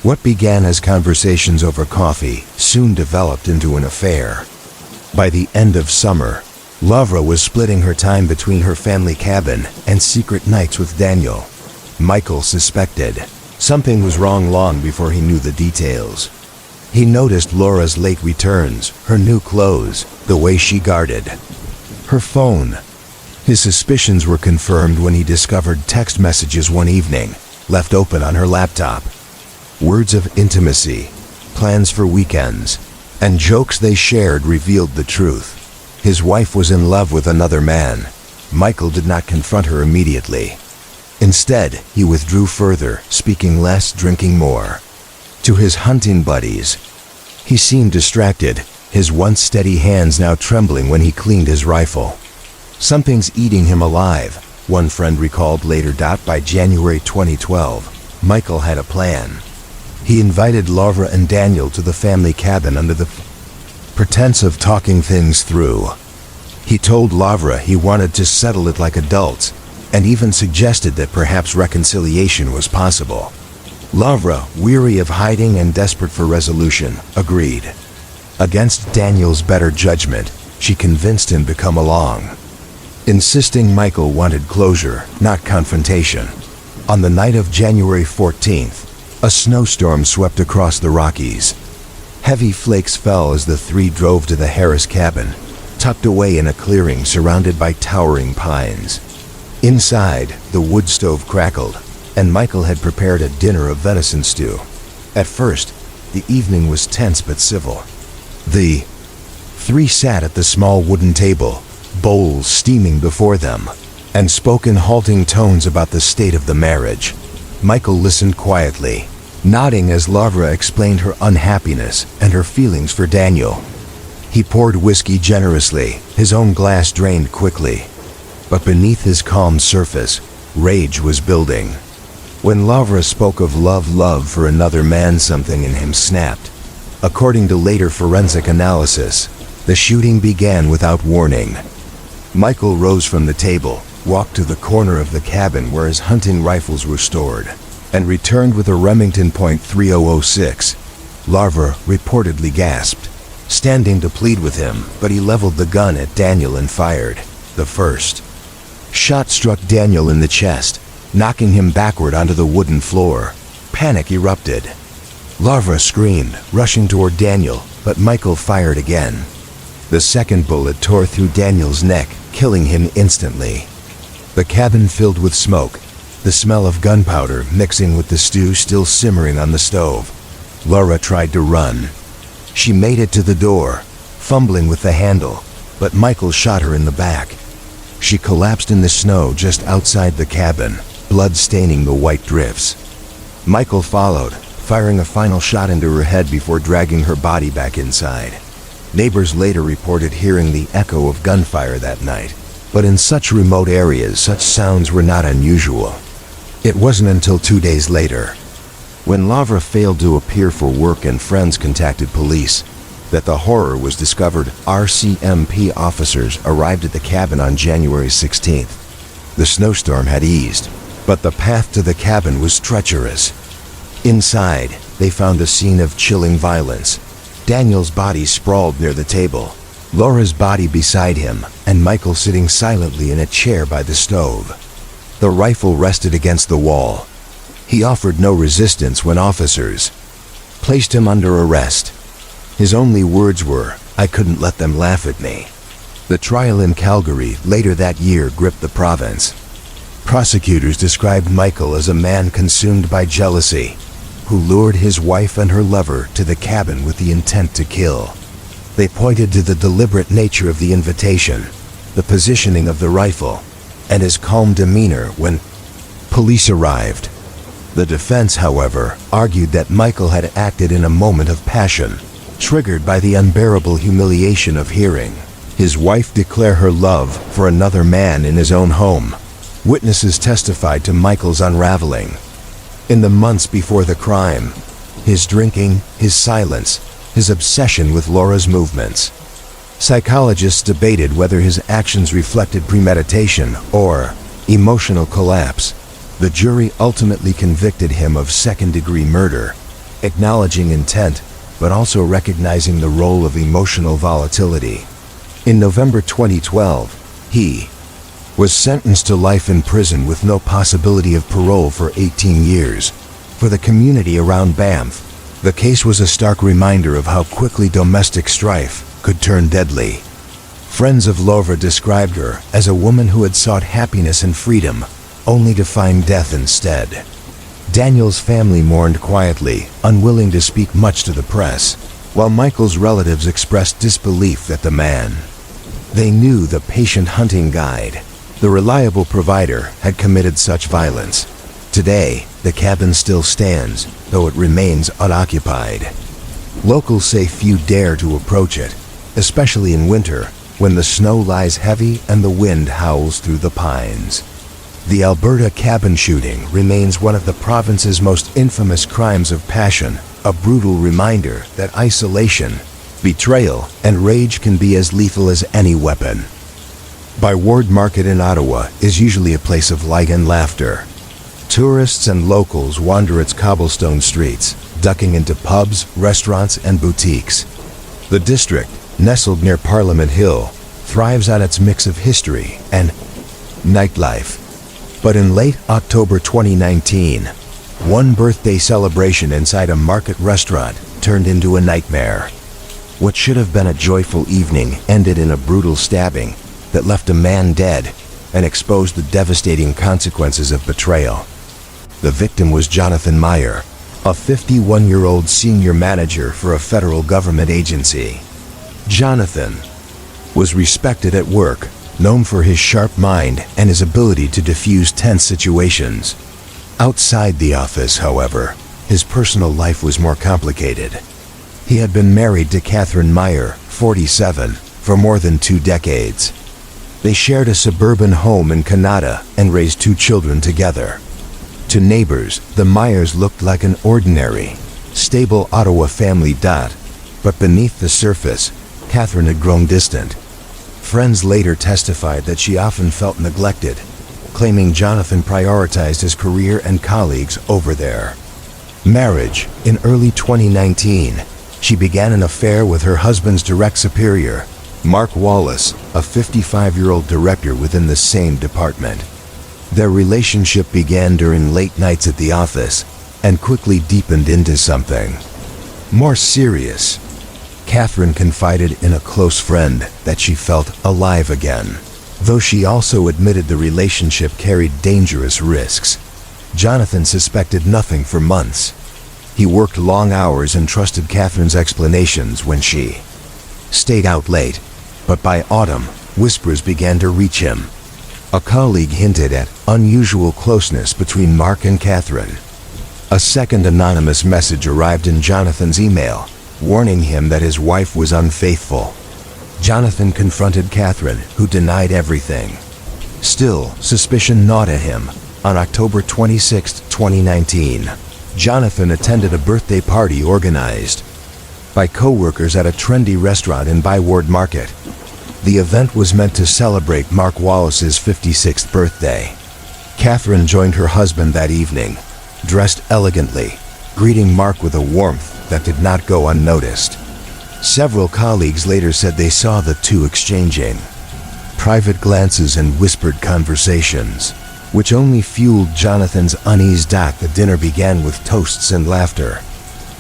What began as conversations over coffee soon developed into an affair. By the end of summer, Laura was splitting her time between her family cabin and secret nights with Daniel. Michael suspected something was wrong long before he knew the details. He noticed Laura's late returns, her new clothes, the way she guarded her phone. His suspicions were confirmed when he discovered text messages one evening, left open on her laptop. Words of intimacy, plans for weekends, and jokes they shared revealed the truth. His wife was in love with another man. Michael did not confront her immediately. Instead, he withdrew further, speaking less, drinking more. To his hunting buddies, he seemed distracted, his once steady hands now trembling when he cleaned his rifle. "Something's eating him alive," one friend recalled later. By January 2012, Michael had a plan. He invited Laura and Daniel to the family cabin under the pretense of talking things through. He told Laura he wanted to settle it like adults, and even suggested that perhaps reconciliation was possible. Laura, weary of hiding and desperate for resolution, agreed. Against Daniel's better judgment, she convinced him to come along, insisting Michael wanted closure, not confrontation. On the night of January 14th, a snowstorm swept across the Rockies. Heavy flakes fell as the three drove to the Harris cabin, tucked away in a clearing surrounded by towering pines. Inside, the wood stove crackled, and Michael had prepared a dinner of venison stew. At first, the evening was tense but civil. The three sat at the small wooden table, bowls steaming before them, and spoke in halting tones about the state of the marriage. Michael listened quietly, nodding as Lavra explained her unhappiness and her feelings for Daniel. He poured whiskey generously, his own glass drained quickly. But beneath his calm surface, rage was building. When Lavra spoke of love for another man, something in him snapped. According to later forensic analysis, the shooting began without warning. Michael rose from the table, walked to the corner of the cabin where his hunting rifles were stored, and returned with a Remington .3006. Lavra reportedly gasped, standing to plead with him, but he leveled the gun at Daniel and fired. The first shot struck Daniel in the chest, knocking him backward onto the wooden floor. Panic erupted. Lavra screamed, rushing toward Daniel, but Michael fired again. The second bullet tore through Daniel's neck, killing him instantly. The cabin filled with smoke, the smell of gunpowder mixing with the stew still simmering on the stove. Laura tried to run. She made it to the door, fumbling with the handle, but Michael shot her in the back. She collapsed in the snow just outside the cabin, blood staining the white drifts. Michael followed, firing a final shot into her head before dragging her body back inside. Neighbors later reported hearing the echo of gunfire that night, but in such remote areas, such sounds were not unusual. It wasn't until 2 days later, when Lavra failed to appear for work and friends contacted police, that the horror was discovered. RCMP officers arrived at the cabin on January 16th. The snowstorm had eased, but the path to the cabin was treacherous. Inside, they found a scene of chilling violence. Daniel's body sprawled near the table, Laura's body beside him, and Michael sitting silently in a chair by the stove. The rifle rested against the wall. He offered no resistance when officers placed him under arrest. His only words were, "I couldn't let them laugh at me." The trial in Calgary later that year gripped the province. Prosecutors described Michael as a man consumed by jealousy, who lured his wife and her lover to the cabin with the intent to kill. They pointed to the deliberate nature of the invitation, the positioning of the rifle, and his calm demeanor when police arrived. The defense, however, argued that Michael had acted in a moment of passion, triggered by the unbearable humiliation of hearing his wife declare her love for another man in his own home. Witnesses testified to Michael's unraveling. In the months before the crime, his drinking, his silence, his obsession with Laura's movements. Psychologists debated whether his actions reflected premeditation or emotional collapse. The jury ultimately convicted him of second-degree murder, acknowledging intent, but also recognizing the role of emotional volatility. In November 2012, he was sentenced to life in prison with no possibility of parole for 18 years. For the community around Banff, the case was a stark reminder of how quickly domestic strife could turn deadly. Friends of Lavra described her as a woman who had sought happiness and freedom, only to find death instead. Daniel's family mourned quietly, unwilling to speak much to the press, while Michael's relatives expressed disbelief that the man they knew, the patient hunting guide, the reliable provider, had committed such violence. Today, the cabin still stands, though it remains unoccupied. Locals say few dare to approach it, especially in winter, when the snow lies heavy and the wind howls through the pines. The Alberta cabin shooting remains one of the province's most infamous crimes of passion, a brutal reminder that isolation, betrayal, and rage can be as lethal as any weapon. By Ward Market in Ottawa is usually a place of light and laughter. Tourists and locals wander its cobblestone streets, ducking into pubs, restaurants, and boutiques. The district, nestled near Parliament Hill, thrives on its mix of history and nightlife. But in late October 2019, one birthday celebration inside a market restaurant turned into a nightmare. What should have been a joyful evening ended in a brutal stabbing that left a man dead and exposed the devastating consequences of betrayal. The victim was Jonathan Meyer, a 51-year-old senior manager for a federal government agency. Jonathan was respected at work, known for his sharp mind and his ability to diffuse tense situations. Outside the office, however, his personal life was more complicated. He had been married to Catherine Meyer, 47, for more than 2 decades. They shared a suburban home in Canada and raised 2 children together. To neighbors, the Meyers looked like an ordinary, stable Ottawa family. But beneath the surface, Catherine had grown distant. Friends later testified that she often felt neglected, claiming Jonathan prioritized his career and colleagues over their marriage. In early 2019, she began an affair with her husband's direct superior, Mark Wallace, a 55-year-old director within the same department. Their relationship began during late nights at the office and quickly deepened into something more serious. Catherine confided in a close friend that she felt alive again, though she also admitted the relationship carried dangerous risks. Jonathan suspected nothing for months. He worked long hours and trusted Catherine's explanations when she stayed out late, but by autumn, whispers began to reach him. A colleague hinted at unusual closeness between Mark and Catherine. A second anonymous message arrived in Jonathan's email, warning him that his wife was unfaithful. Jonathan confronted Catherine, who denied everything. Still, suspicion gnawed at him. On October 26, 2019, Jonathan attended a birthday party organized by co-workers at a trendy restaurant in Byward Market. The event was meant to celebrate Mark Wallace's 56th birthday. Catherine joined her husband that evening, dressed elegantly, greeting Mark with a warmth that did not go unnoticed. Several colleagues later said they saw the two exchanging private glances and whispered conversations, which only fueled Jonathan's unease. The dinner began with toasts and laughter.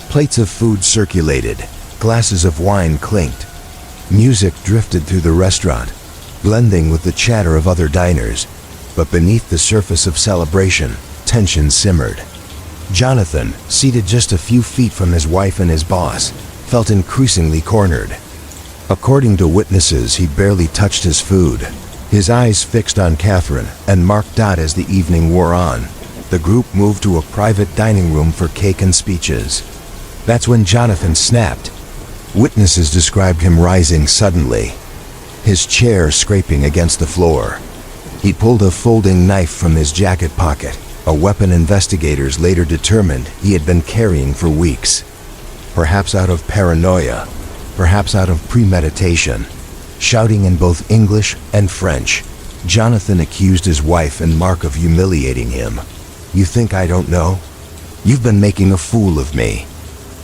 Plates of food circulated, glasses of wine clinked. Music drifted through the restaurant, blending with the chatter of other diners, but beneath the surface of celebration, tension simmered. Jonathan, seated just a few feet from his wife and his boss, felt increasingly cornered. According to witnesses, he barely touched his food, his eyes fixed on Catherine and Mark. As the evening wore on, the group moved to a private dining room for cake and speeches. That's when Jonathan snapped. Witnesses described him rising suddenly, his chair scraping against the floor. He pulled a folding knife from his jacket pocket, a weapon investigators later determined he had been carrying for weeks. Perhaps out of paranoia, perhaps out of premeditation. Shouting in both English and French, Jonathan accused his wife and Mark of humiliating him. "You think I don't know? You've been making a fool of me,"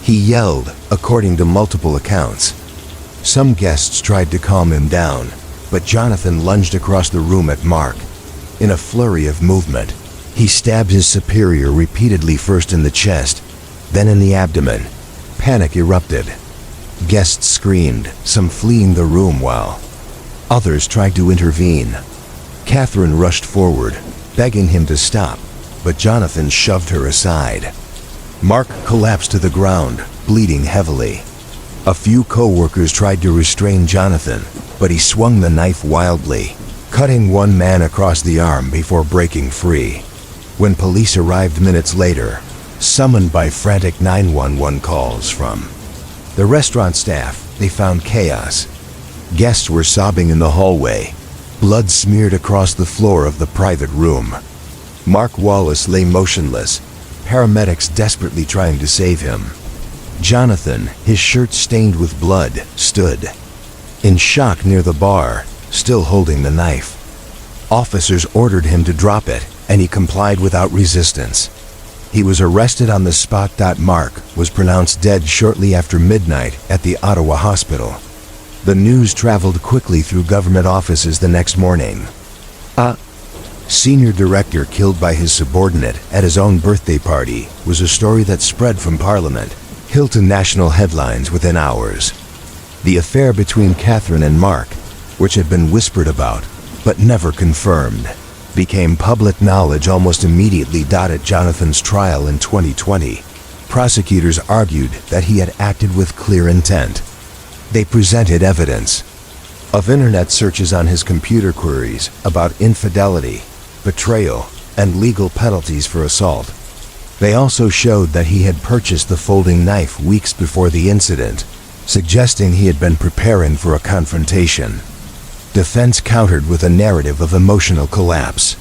he yelled, according to multiple accounts. Some guests tried to calm him down, but Jonathan lunged across the room at Mark. In a flurry of movement, he stabbed his superior repeatedly, first in the chest, then in the abdomen. Panic erupted. Guests screamed, some fleeing the room while others tried to intervene. Catherine rushed forward, begging him to stop, but Jonathan shoved her aside. Mark collapsed to the ground, bleeding heavily. A few co-workers tried to restrain Jonathan, but he swung the knife wildly, cutting one man across the arm before breaking free. When police arrived minutes later, summoned by frantic 911 calls from the restaurant staff, they found chaos. Guests were sobbing in the hallway, blood smeared across the floor of the private room. Mark Wallace lay motionless, paramedics desperately trying to save him. Jonathan, his shirt stained with blood, stood in shock near the bar, still holding the knife. Officers ordered him to drop it, and he complied without resistance. He was arrested on the spot. Mark was pronounced dead shortly after midnight at the Ottawa hospital. The news traveled quickly through government offices the next morning. A senior director killed by his subordinate at his own birthday party was a story that spread from Parliament Hill to national headlines within hours. The affair between Catherine and Mark, which had been whispered about, but never confirmed, became public knowledge almost immediately. At Jonathan's trial in 2020, prosecutors argued that he had acted with clear intent. They presented evidence of internet searches on his computer queries about infidelity, betrayal, and legal penalties for assault. They also showed that he had purchased the folding knife weeks before the incident, suggesting he had been preparing for a confrontation. Defense countered with a narrative of emotional collapse.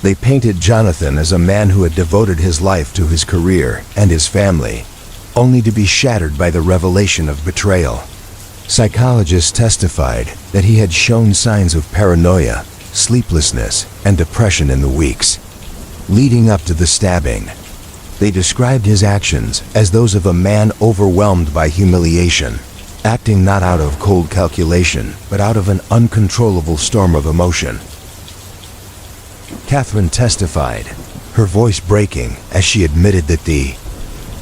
They painted Jonathan as a man who had devoted his life to his career and his family, only to be shattered by the revelation of betrayal. Psychologists testified that he had shown signs of paranoia, sleeplessness, and depression in the weeks leading up to the stabbing. They described his actions as those of a man overwhelmed by humiliation, acting not out of cold calculation, but out of an uncontrollable storm of emotion. Catherine testified, her voice breaking as she admitted that the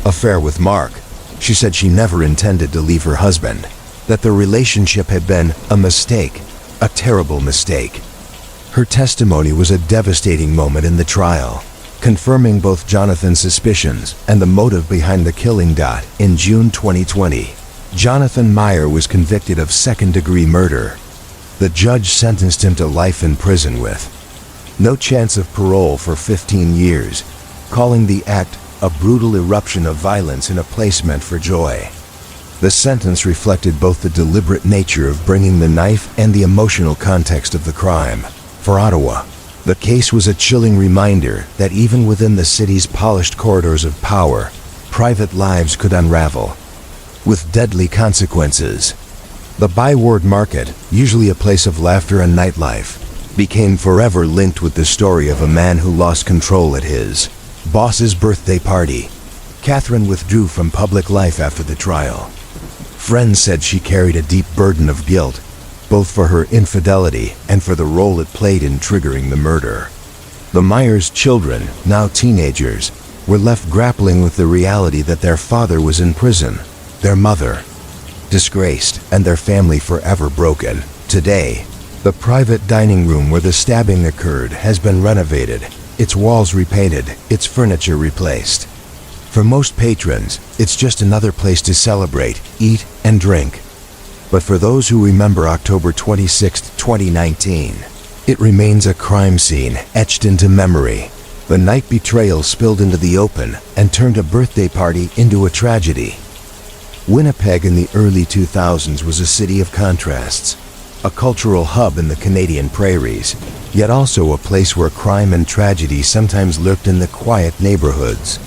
affair with Mark, she said she never intended to leave her husband, that the relationship had been a mistake, a terrible mistake. Her testimony was a devastating moment in the trial, confirming both Jonathan's suspicions and the motive behind the killing. In June 2020, Jonathan Meyer was convicted of second-degree murder. The judge sentenced him to life in prison with no chance of parole for 15 years, calling the act a brutal eruption of violence in a place meant for joy. The sentence reflected both the deliberate nature of bringing the knife and the emotional context of the crime. For Ottawa, the case was a chilling reminder that even within the city's polished corridors of power, private lives could unravel, with deadly consequences. The Byward Market, usually a place of laughter and nightlife, became forever linked with the story of a man who lost control at his boss's birthday party. Catherine withdrew from public life after the trial. Friends said she carried a deep burden of guilt, both for her infidelity and for the role it played in triggering the murder. The Myers children, now teenagers, were left grappling with the reality that their father was in prison, their mother disgraced, and their family forever broken. Today, the private dining room where the stabbing occurred has been renovated, its walls repainted, its furniture replaced. For most patrons, it's just another place to celebrate, eat, and drink. But for those who remember October 26, 2019, it remains a crime scene etched into memory. The night betrayal spilled into the open and turned a birthday party into a tragedy. Winnipeg in the early 2000s was a city of contrasts, a cultural hub in the Canadian prairies, yet also a place where crime and tragedy sometimes lurked in the quiet neighborhoods.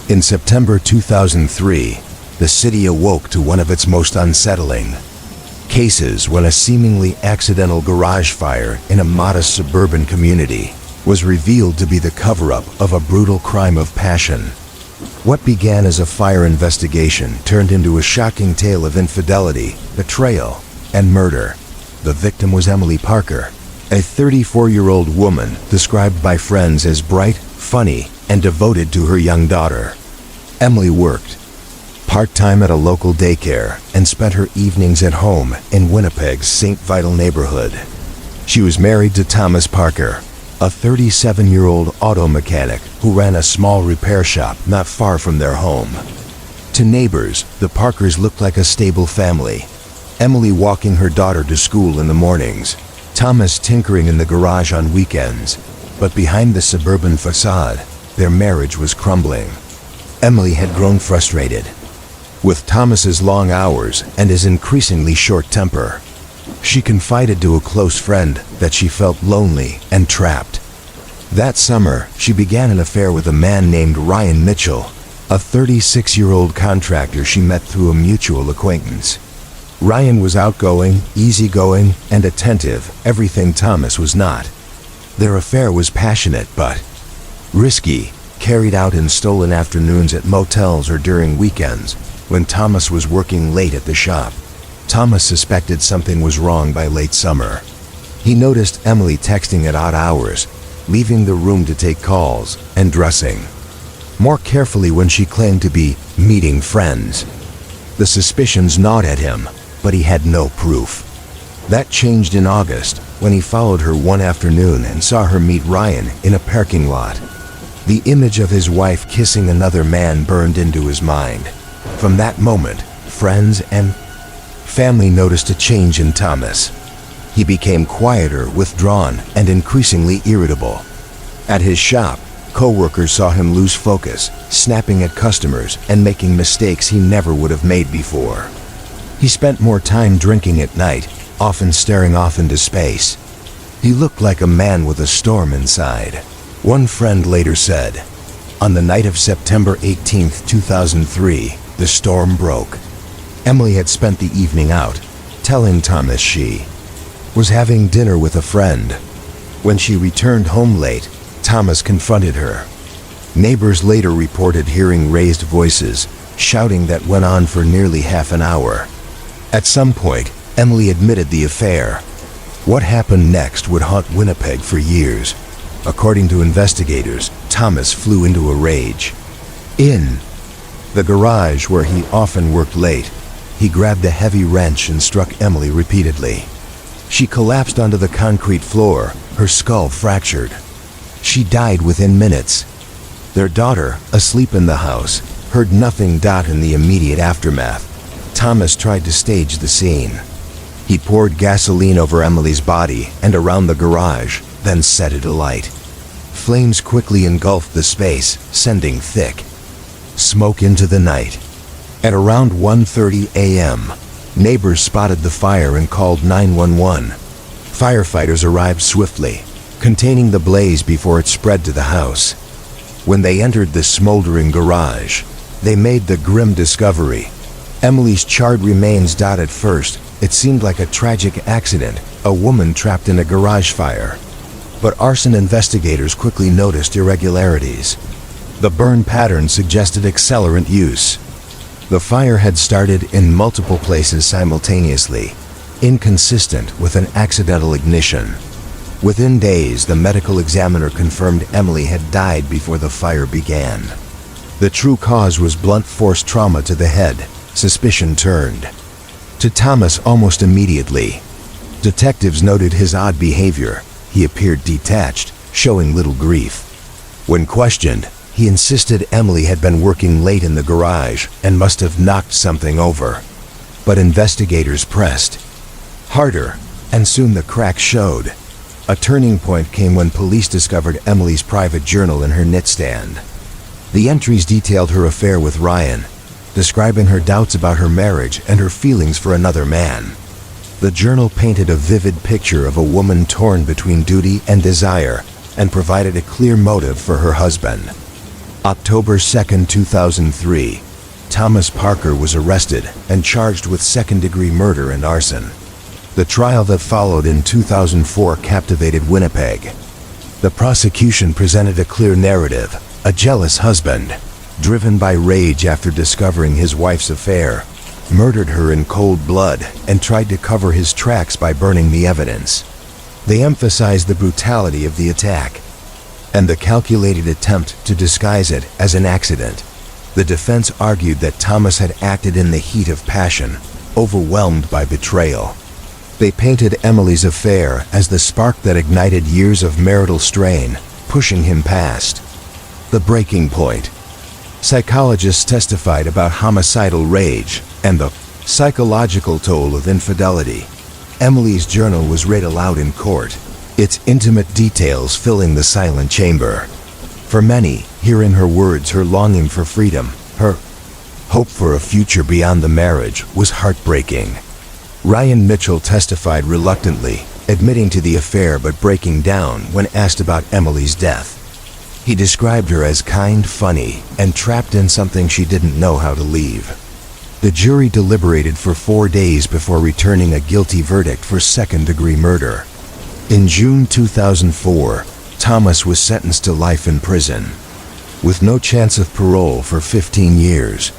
In September 2003, the city awoke to one of its most unsettling cases when a seemingly accidental garage fire in a modest suburban community was revealed to be the cover-up of a brutal crime of passion. What began as a fire investigation turned into a shocking tale of infidelity, betrayal, and murder. The victim was Emily Parker, a 34-year-old woman described by friends as bright, funny, and devoted to her young daughter. Emily worked part-time at a local daycare and spent her evenings at home in Winnipeg's St. Vital neighborhood. She was married to Thomas Parker, a 37-year-old auto mechanic who ran a small repair shop not far from their home. To neighbors, the Parkers looked like a stable family. Emily walking her daughter to school in the mornings, Thomas tinkering in the garage on weekends. But behind the suburban facade, their marriage was crumbling. Emily had grown frustrated with Thomas's long hours and his increasingly short temper. She confided to a close friend that she felt lonely and trapped. That summer, she began an affair with a man named Ryan Mitchell, a 36-year-old contractor she met through a mutual acquaintance. Ryan was outgoing, easygoing, and attentive, everything Thomas was not. Their affair was passionate but risky, carried out in stolen afternoons at motels or during weekends, when Thomas was working late at the shop. Thomas suspected something was wrong by late summer. He noticed Emily texting at odd hours, leaving the room to take calls, and dressing more carefully when she claimed to be meeting friends. The suspicions gnawed at him, but he had no proof. That changed in August, when he followed her one afternoon and saw her meet Ryan in a parking lot. The image of his wife kissing another man burned into his mind. From that moment, friends and family noticed a change in Thomas. He became quieter, withdrawn, and increasingly irritable. At his shop, co-workers saw him lose focus, snapping at customers and making mistakes he never would have made before. He spent more time drinking at night, often staring off into space. He looked like a man with a storm inside. One friend later said, "On the night of September 18, 2003, the storm broke." Emily had spent the evening out, telling Thomas she was having dinner with a friend. When she returned home late, Thomas confronted her. Neighbors later reported hearing raised voices, shouting that went on for nearly half an hour. At some point, Emily admitted the affair. What happened next would haunt Winnipeg for years. According to investigators, Thomas flew into a rage. In the garage where he often worked late, he grabbed a heavy wrench and struck Emily repeatedly. She collapsed onto the concrete floor, her skull fractured. She died within minutes. Their daughter, asleep in the house, heard nothing. In the immediate aftermath, Thomas tried to stage the scene. He poured gasoline over Emily's body and around the garage, then set it alight. Flames quickly engulfed the space, sending thick smoke into the night. At around 1:30 a.m., neighbors spotted the fire and called 911. Firefighters arrived swiftly, containing the blaze before it spread to the house. When they entered the smoldering garage, they made the grim discovery. Emily's charred remains. At first, it seemed like a tragic accident, a woman trapped in a garage fire. But arson investigators quickly noticed irregularities. The burn pattern suggested accelerant use. The fire had started in multiple places simultaneously, inconsistent with an accidental ignition. Within days, the medical examiner confirmed Emily had died before the fire began. The true cause was blunt force trauma to the head. Suspicion turned to Thomas almost immediately. Detectives noted his odd behavior. He appeared detached, showing little grief. When questioned, he insisted Emily had been working late in the garage and must have knocked something over. But investigators pressed harder, and soon the cracks showed. A turning point came when police discovered Emily's private journal in her nightstand. The entries detailed her affair with Ryan, describing her doubts about her marriage and her feelings for another man. The journal painted a vivid picture of a woman torn between duty and desire and provided a clear motive for her husband. October 2, 2003, Thomas Parker was arrested and charged with second-degree murder and arson. The trial that followed in 2004 captivated Winnipeg. The prosecution presented a clear narrative: a jealous husband, driven by rage after discovering his wife's affair, murdered her in cold blood and tried to cover his tracks by burning the evidence. They emphasized the brutality of the attack and the calculated attempt to disguise it as an accident. The defense argued that Thomas had acted in the heat of passion, overwhelmed by betrayal. They painted Emily's affair as the spark that ignited years of marital strain, pushing him past the breaking point. Psychologists testified about homicidal rage and the psychological toll of infidelity. Emily's journal was read aloud in court, its intimate details filling the silent chamber. For many, hearing her words, her longing for freedom, her hope for a future beyond the marriage, was heartbreaking. Ryan Mitchell testified reluctantly, admitting to the affair but breaking down when asked about Emily's death. He described her as kind, funny, and trapped in something she didn't know how to leave. The jury deliberated for 4 days before returning a guilty verdict for second-degree murder. In June 2004, Thomas was sentenced to life in prison, with no chance of parole for 15 years.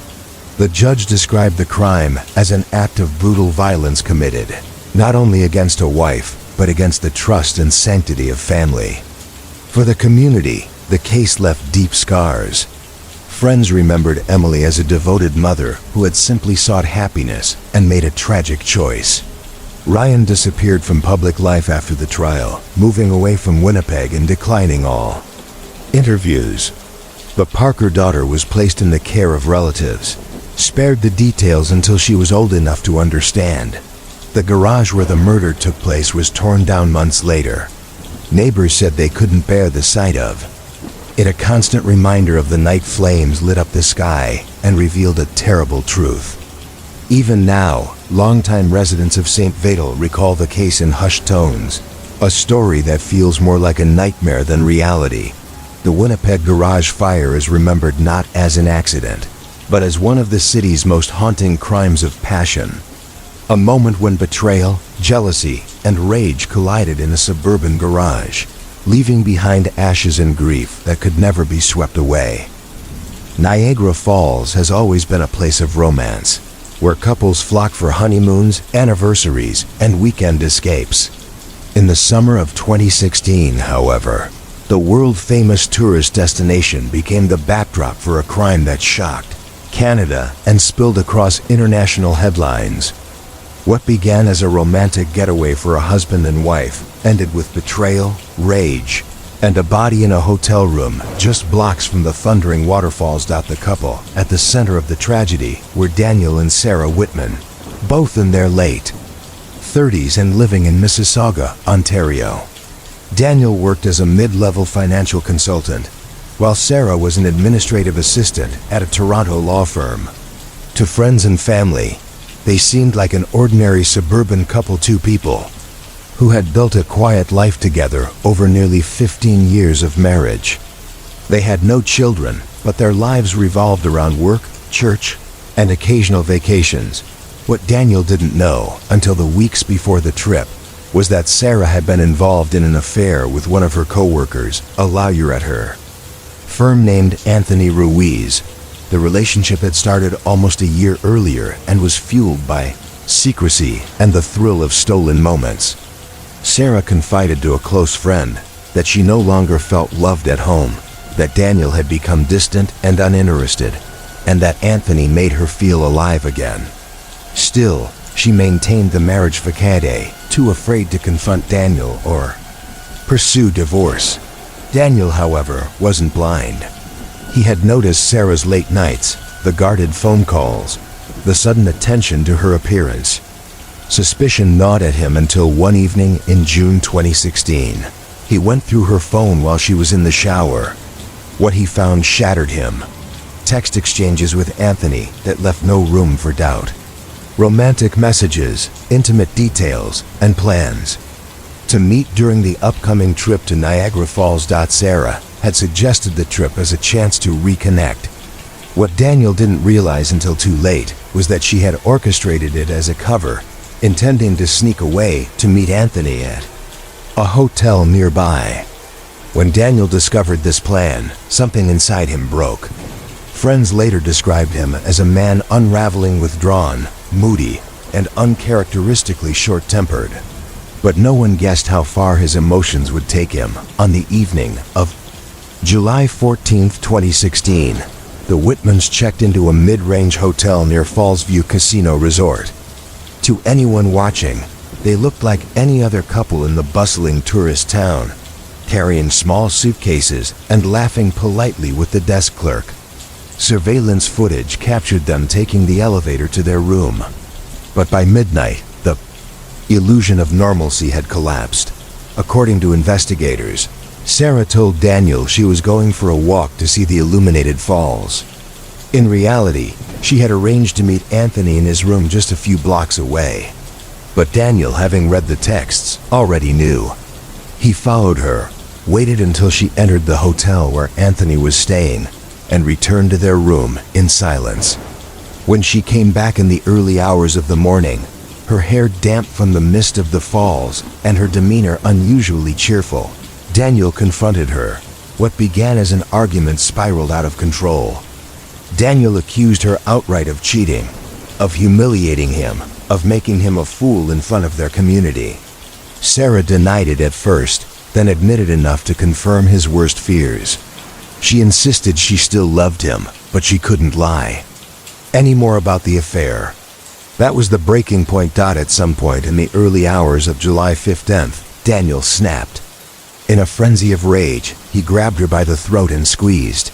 The judge described the crime as an act of brutal violence committed, not only against a wife, but against the trust and sanctity of family. For the community, the case left deep scars. Friends remembered Emily as a devoted mother who had simply sought happiness and made a tragic choice. Ryan disappeared from public life after the trial, moving away from Winnipeg and declining all interviews. The Parker daughter was placed in the care of relatives, spared the details until she was old enough to understand. The garage where the murder took place was torn down months later. Neighbors said they couldn't bear the sight of it. A constant reminder of the night flames lit up the sky and revealed a terrible truth. Even now, longtime residents of St. Vital recall the case in hushed tones, a story that feels more like a nightmare than reality. The Winnipeg garage fire is remembered not as an accident, but as one of the city's most haunting crimes of passion. A moment when betrayal, jealousy, and rage collided in a suburban garage, leaving behind ashes and grief that could never be swept away. Niagara Falls has always been a place of romance, where couples flock for honeymoons, anniversaries, and weekend escapes. In the summer of 2016, however, the world-famous tourist destination became the backdrop for a crime that shocked Canada and spilled across international headlines. What began as a romantic getaway for a husband and wife ended with betrayal, rage, and a body in a hotel room just blocks from the thundering waterfalls. The couple at the center of the tragedy were Daniel and Sarah Whitman, both in their late 30s and living in Mississauga, Ontario. Daniel worked as a mid-level financial consultant, while Sarah was an administrative assistant at a Toronto law firm. To friends and family, they seemed like an ordinary suburban couple, two people who had built a quiet life together over nearly 15 years of marriage. They had no children, but their lives revolved around work, church, and occasional vacations. What Daniel didn't know until the weeks before the trip was that Sarah had been involved in an affair with one of her co-workers, a lawyer at her firm named Anthony Ruiz. The relationship had started almost a year earlier and was fueled by secrecy and the thrill of stolen moments. Sarah confided to a close friend that she no longer felt loved at home, that Daniel had become distant and uninterested, and that Anthony made her feel alive again. Still, she maintained the marriage facade, too afraid to confront Daniel or pursue divorce. Daniel, however, wasn't blind. He had noticed Sarah's late nights, the guarded phone calls, the sudden attention to her appearance. Suspicion gnawed at him until one evening in June 2016. He went through her phone while she was in the shower. What he found shattered him. Text exchanges with Anthony that left no room for doubt. Romantic messages, intimate details, and plans to meet during the upcoming trip to Niagara Falls. Sarah had suggested the trip as a chance to reconnect. What Daniel didn't realize until too late was that she had orchestrated it as a cover, intending to sneak away to meet Anthony at a hotel nearby. When Daniel discovered this plan, something inside him broke. Friends later described him as a man unraveling, withdrawn, moody, and uncharacteristically short-tempered. But no one guessed how far his emotions would take him. On the evening of July 14, 2016, the Whitmans checked into a mid-range hotel near Fallsview Casino Resort. To anyone watching, they looked like any other couple in the bustling tourist town, carrying small suitcases and laughing politely with the desk clerk. Surveillance footage captured them taking the elevator to their room. But by midnight, the illusion of normalcy had collapsed. According to investigators, Sarah told Daniel she was going for a walk to see the illuminated falls. In reality, she had arranged to meet Anthony in his room just a few blocks away. But Daniel, having read the texts, already knew. He followed her, waited until she entered the hotel where Anthony was staying, and returned to their room in silence. When she came back in the early hours of the morning, her hair damp from the mist of the falls and her demeanor unusually cheerful, Daniel confronted her. What began as an argument spiraled out of control. Daniel accused her outright of cheating, of humiliating him, of making him a fool in front of their community. Sarah denied it at first, then admitted enough to confirm his worst fears. She insisted she still loved him, but she couldn't lie any more about the affair. That was the breaking point. At some point in the early hours of July 15th, Daniel snapped. In a frenzy of rage, he grabbed her by the throat and squeezed.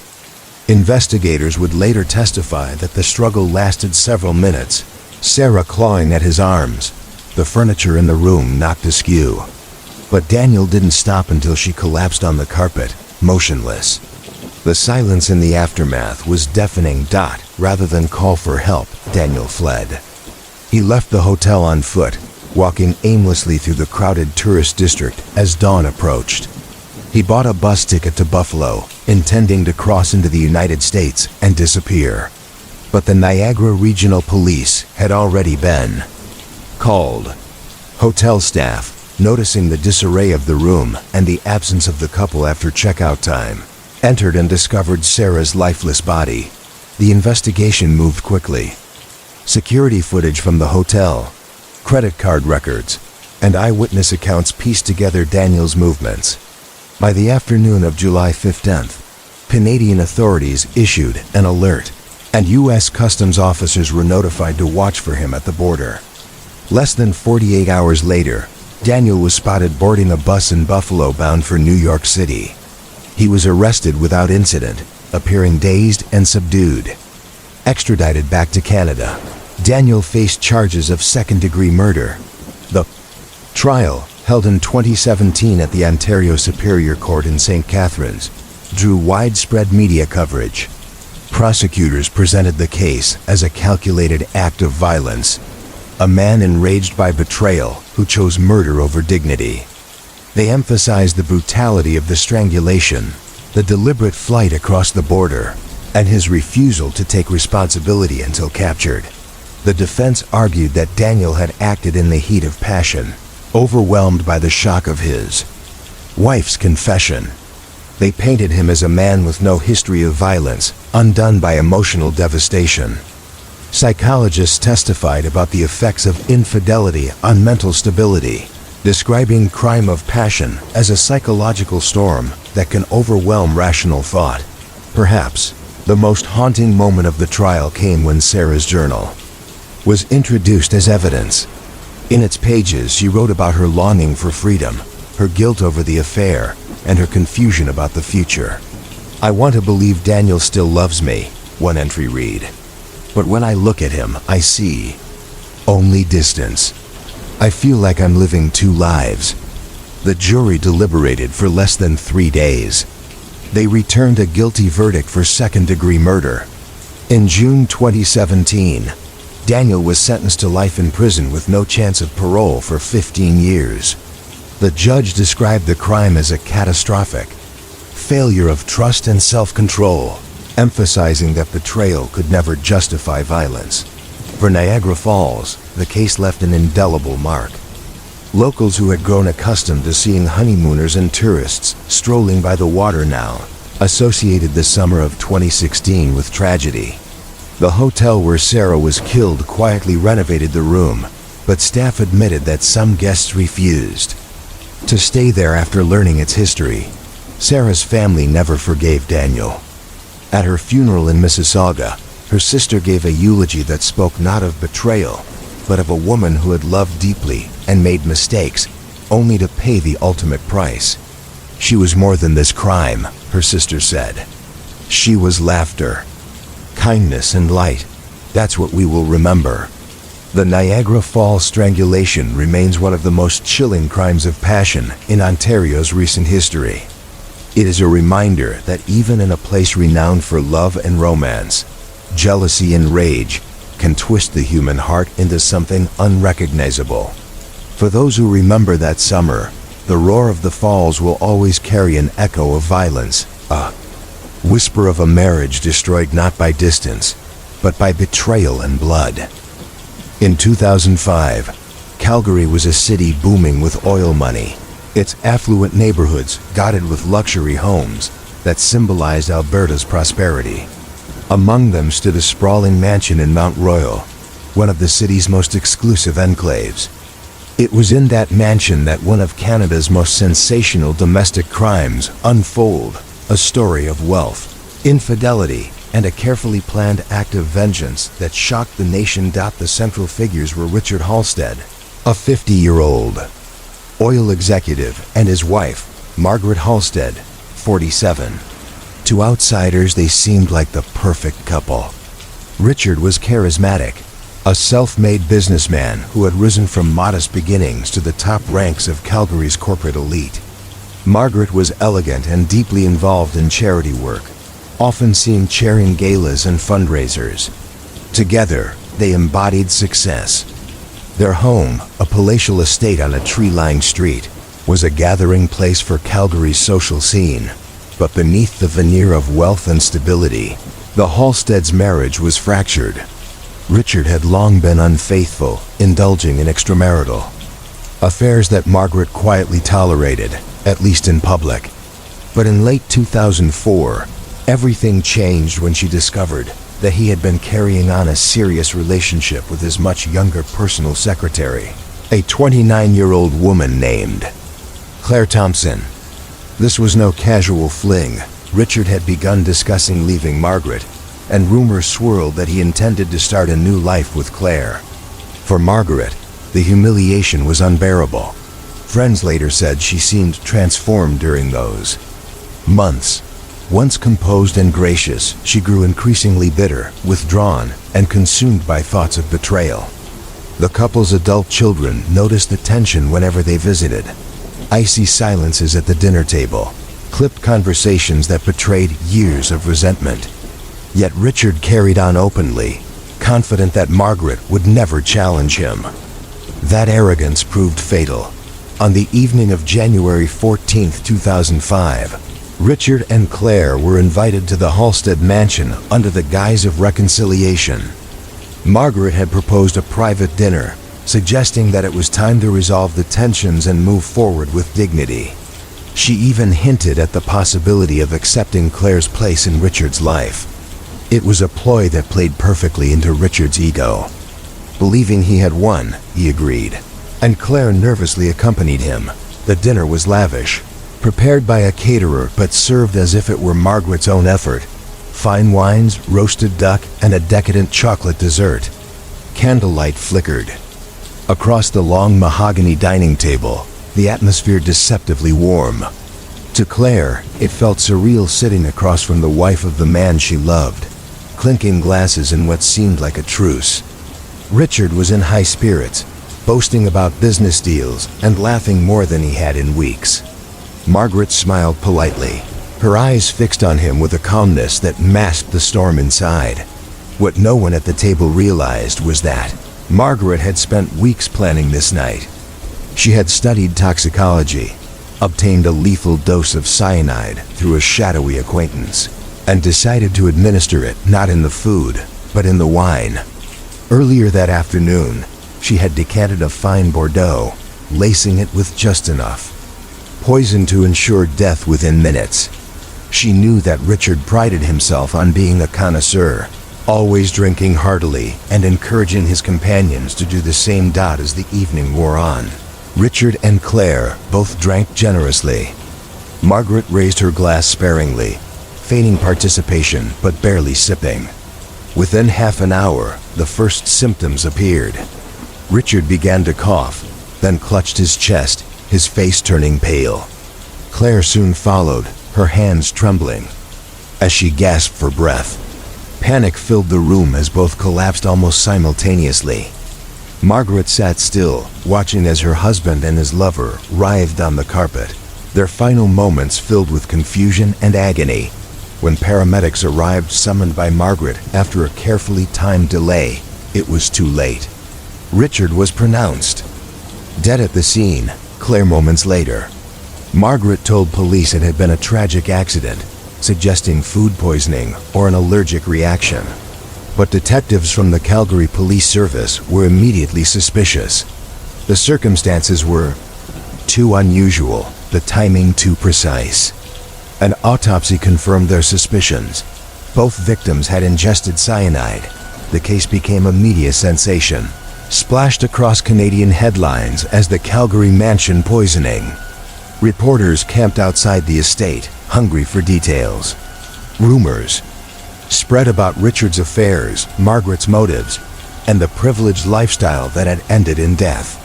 Investigators would later testify that the struggle lasted several minutes, Sarah clawing at his arms. The furniture in the room knocked askew. But Daniel didn't stop until she collapsed on the carpet, motionless. The silence in the aftermath was deafening. Rather than call for help, Daniel fled. He left the hotel on foot, walking aimlessly through the crowded tourist district as dawn approached. He bought a bus ticket to Buffalo, intending to cross into the United States and disappear. But the Niagara Regional Police had already been called. Hotel staff, noticing the disarray of the room and the absence of the couple after checkout time, entered and discovered Sarah's lifeless body. The investigation moved quickly. Security footage from the hotel, credit card records, and eyewitness accounts pieced together Daniel's movements. By the afternoon of July 15th, Canadian authorities issued an alert, and U.S. Customs officers were notified to watch for him at the border. Less than 48 hours later, Daniel was spotted boarding a bus in Buffalo bound for New York City. He was arrested without incident, appearing dazed and subdued. Extradited back to Canada, Daniel faced charges of second-degree murder. The trial, held in 2017 at the Ontario Superior Court in St. Catharines, drew widespread media coverage. Prosecutors presented the case as a calculated act of violence, a man enraged by betrayal who chose murder over dignity. They emphasized the brutality of the strangulation, the deliberate flight across the border, and his refusal to take responsibility until captured. The defense argued that Daniel had acted in the heat of passion, overwhelmed by the shock of his wife's confession. They painted him as a man with no history of violence, undone by emotional devastation. Psychologists testified about the effects of infidelity on mental stability, describing crime of passion as a psychological storm that can overwhelm rational thought. Perhaps the most haunting moment of the trial came when Sarah's journal was introduced as evidence. In its pages, she wrote about her longing for freedom, her guilt over the affair, and her confusion about the future. "I want to believe Daniel still loves me," one entry read. "But when I look at him, I see only distance. I feel like I'm living two lives." The jury deliberated for less than 3 days. They returned a guilty verdict for second-degree murder. In June 2017, Daniel was sentenced to life in prison with no chance of parole for 15 years. The judge described the crime as a catastrophic failure of trust and self-control, emphasizing that betrayal could never justify violence. For Niagara Falls, the case left an indelible mark. Locals who had grown accustomed to seeing honeymooners and tourists strolling by the water now associated the summer of 2016 with tragedy. The hotel where Sarah was killed quietly renovated the room, but staff admitted that some guests refused to stay there after learning its history. Sarah's family never forgave Daniel. At her funeral in Mississauga, her sister gave a eulogy that spoke not of betrayal, but of a woman who had loved deeply and made mistakes, only to pay the ultimate price. "She was more than this crime," her sister said. "She was laughter, kindness, and light. That's what we will remember." The Niagara Falls strangulation remains one of the most chilling crimes of passion in Ontario's recent history. It is a reminder that even in a place renowned for love and romance, jealousy and rage can twist the human heart into something unrecognizable. For those who remember that summer, the roar of the falls will always carry an echo of violence, a whisper of a marriage destroyed not by distance, but by betrayal and blood. In 2005, Calgary was a city booming with oil money, its affluent neighborhoods dotted with luxury homes that symbolized Alberta's prosperity. Among them stood a sprawling mansion in Mount Royal, one of the city's most exclusive enclaves. It was in that mansion that one of Canada's most sensational domestic crimes unfolded, a story of wealth, infidelity, and a carefully planned act of vengeance that shocked the nation. The central figures were Richard Halstead, a 50-year-old oil executive, and his wife, Margaret Halstead, 47. To outsiders, they seemed like the perfect couple. Richard was charismatic, a self-made businessman who had risen from modest beginnings to the top ranks of Calgary's corporate elite. Margaret was elegant and deeply involved in charity work, often seen chairing galas and fundraisers. Together, they embodied success. Their home, a palatial estate on a tree-lined street, was a gathering place for Calgary's social scene. But beneath the veneer of wealth and stability, the Halsteads' marriage was fractured. Richard had long been unfaithful, indulging in extramarital affairs that Margaret quietly tolerated, at least in public. But in late 2004, everything changed when she discovered that he had been carrying on a serious relationship with his much younger personal secretary, a 29-year-old woman named Claire Thompson. This was no casual fling. Richard had begun discussing leaving Margaret, and rumors swirled that he intended to start a new life with Claire. For Margaret, the humiliation was unbearable. Friends later said she seemed transformed during those months. Once composed and gracious, she grew increasingly bitter, withdrawn, and consumed by thoughts of betrayal. The couple's adult children noticed the tension whenever they visited. Icy silences at the dinner table, clipped conversations that betrayed years of resentment. Yet Richard carried on openly, confident that Margaret would never challenge him. That arrogance proved fatal. On the evening of January 14, 2005, Richard and Claire were invited to the Halstead mansion under the guise of reconciliation. Margaret had proposed a private dinner, suggesting that it was time to resolve the tensions and move forward with dignity. She even hinted at the possibility of accepting Claire's place in Richard's life. It was a ploy that played perfectly into Richard's ego. Believing he had won, he agreed, and Claire nervously accompanied him. The dinner was lavish, prepared by a caterer but served as if it were Margaret's own effort. Fine wines, roasted duck, and a decadent chocolate dessert. Candlelight flickered. Across the long mahogany dining table, the atmosphere deceptively warm. To Claire, it felt surreal sitting across from the wife of the man she loved, clinking glasses in what seemed like a truce. Richard was in high spirits, boasting about business deals and laughing more than he had in weeks. Margaret smiled politely, her eyes fixed on him with a calmness that masked the storm inside. What no one at the table realized was that Margaret had spent weeks planning this night. She had studied toxicology, obtained a lethal dose of cyanide through a shadowy acquaintance, and decided to administer it not in the food, but in the wine. Earlier that afternoon, she had decanted a fine Bordeaux, lacing it with just enough poison to ensure death within minutes. She knew that Richard prided himself on being a connoisseur, always drinking heartily and encouraging his companions to do the same. As the evening wore on, Richard and Claire both drank generously. Margaret raised her glass sparingly, feigning participation but barely sipping. Within half an hour, the first symptoms appeared. Richard began to cough, then clutched his chest, his face turning pale. Claire soon followed, her hands trembling. As she gasped for breath, panic filled the room as both collapsed almost simultaneously. Margaret sat still, watching as her husband and his lover writhed on the carpet, their final moments filled with confusion and agony. When paramedics arrived, summoned by Margaret after a carefully timed delay, it was too late. Richard was pronounced dead at the scene. Claire moments later. Margaret told police it had been a tragic accident, suggesting food poisoning or an allergic reaction. But detectives from the Calgary Police Service were immediately suspicious. The circumstances were too unusual, the timing too precise. An autopsy confirmed their suspicions. Both victims had ingested cyanide. The case became a media sensation, splashed across Canadian headlines as the Calgary mansion poisoning. Reporters camped outside the estate, hungry for details. Rumors spread about Richard's affairs, Margaret's motives, and the privileged lifestyle that had ended in death.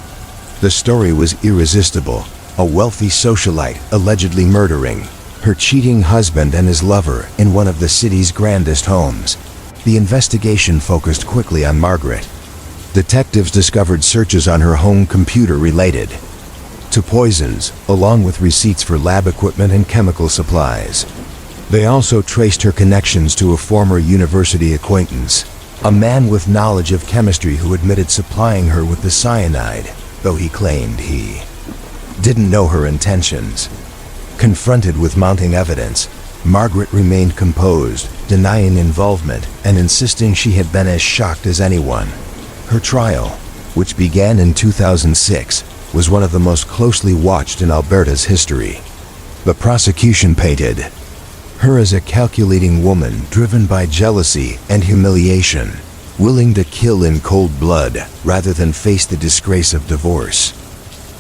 The story was irresistible. A wealthy socialite allegedly murdering her cheating husband and his lover in one of the city's grandest homes. The investigation focused quickly on Margaret. Detectives discovered searches on her home computer related to poisons, along with receipts for lab equipment and chemical supplies. They also traced her connections to a former university acquaintance, a man with knowledge of chemistry who admitted supplying her with the cyanide, though he claimed he didn't know her intentions. Confronted with mounting evidence, Margaret remained composed, denying involvement and insisting she had been as shocked as anyone. Her trial, which began in 2006, was one of the most closely watched in Alberta's history. The prosecution painted her as a calculating woman driven by jealousy and humiliation, willing to kill in cold blood rather than face the disgrace of divorce.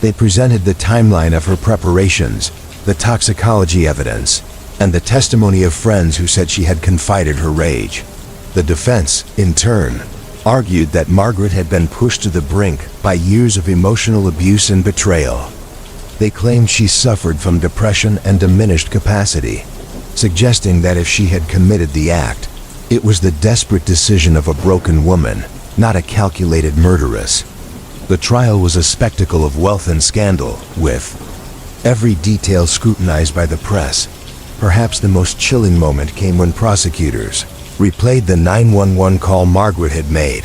They presented the timeline of her preparations, the toxicology evidence, and the testimony of friends who said she had confided her rage. The defense, in turn, argued that Margaret had been pushed to the brink by years of emotional abuse and betrayal. They claimed she suffered from depression and diminished capacity, suggesting that if she had committed the act, it was the desperate decision of a broken woman, not a calculated murderess. The trial was a spectacle of wealth and scandal, with every detail scrutinized by the press. Perhaps the most chilling moment came when prosecutors replayed the 911 call Margaret had made.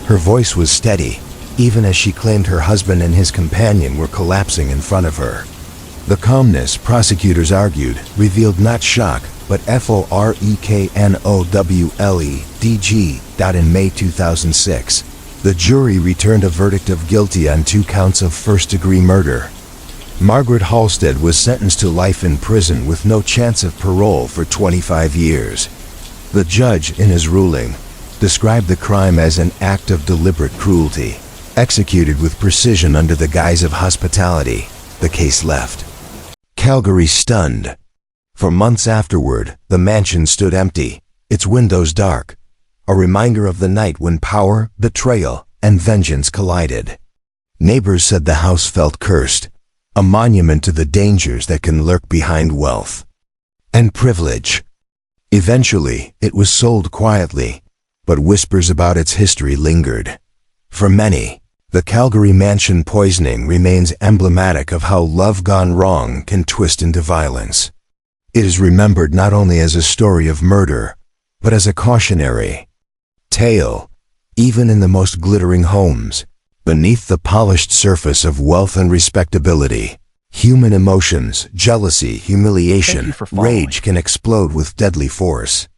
Her voice was steady, even as she claimed her husband and his companion were collapsing in front of her. The calmness, prosecutors argued, revealed not shock, but FOREKNOWLEDG. In May 2006, the jury returned a verdict of guilty on 2 counts of first-degree murder. Margaret Halstead was sentenced to life in prison with no chance of parole for 25 years. The judge, in his ruling, described the crime as an act of deliberate cruelty, executed with precision under the guise of hospitality. The case left Calgary stunned. For months afterward, the mansion stood empty, its windows dark, a reminder of the night when power, betrayal, and vengeance collided. Neighbors said the house felt cursed, a monument to the dangers that can lurk behind wealth and privilege. Eventually, it was sold quietly, but whispers about its history lingered. For many, the Calgary mansion poisoning remains emblematic of how love gone wrong can twist into violence. It is remembered not only as a story of murder, but as a cautionary tale. Even in the most glittering homes, beneath the polished surface of wealth and respectability, human emotions, jealousy, humiliation, rage can explode with deadly force.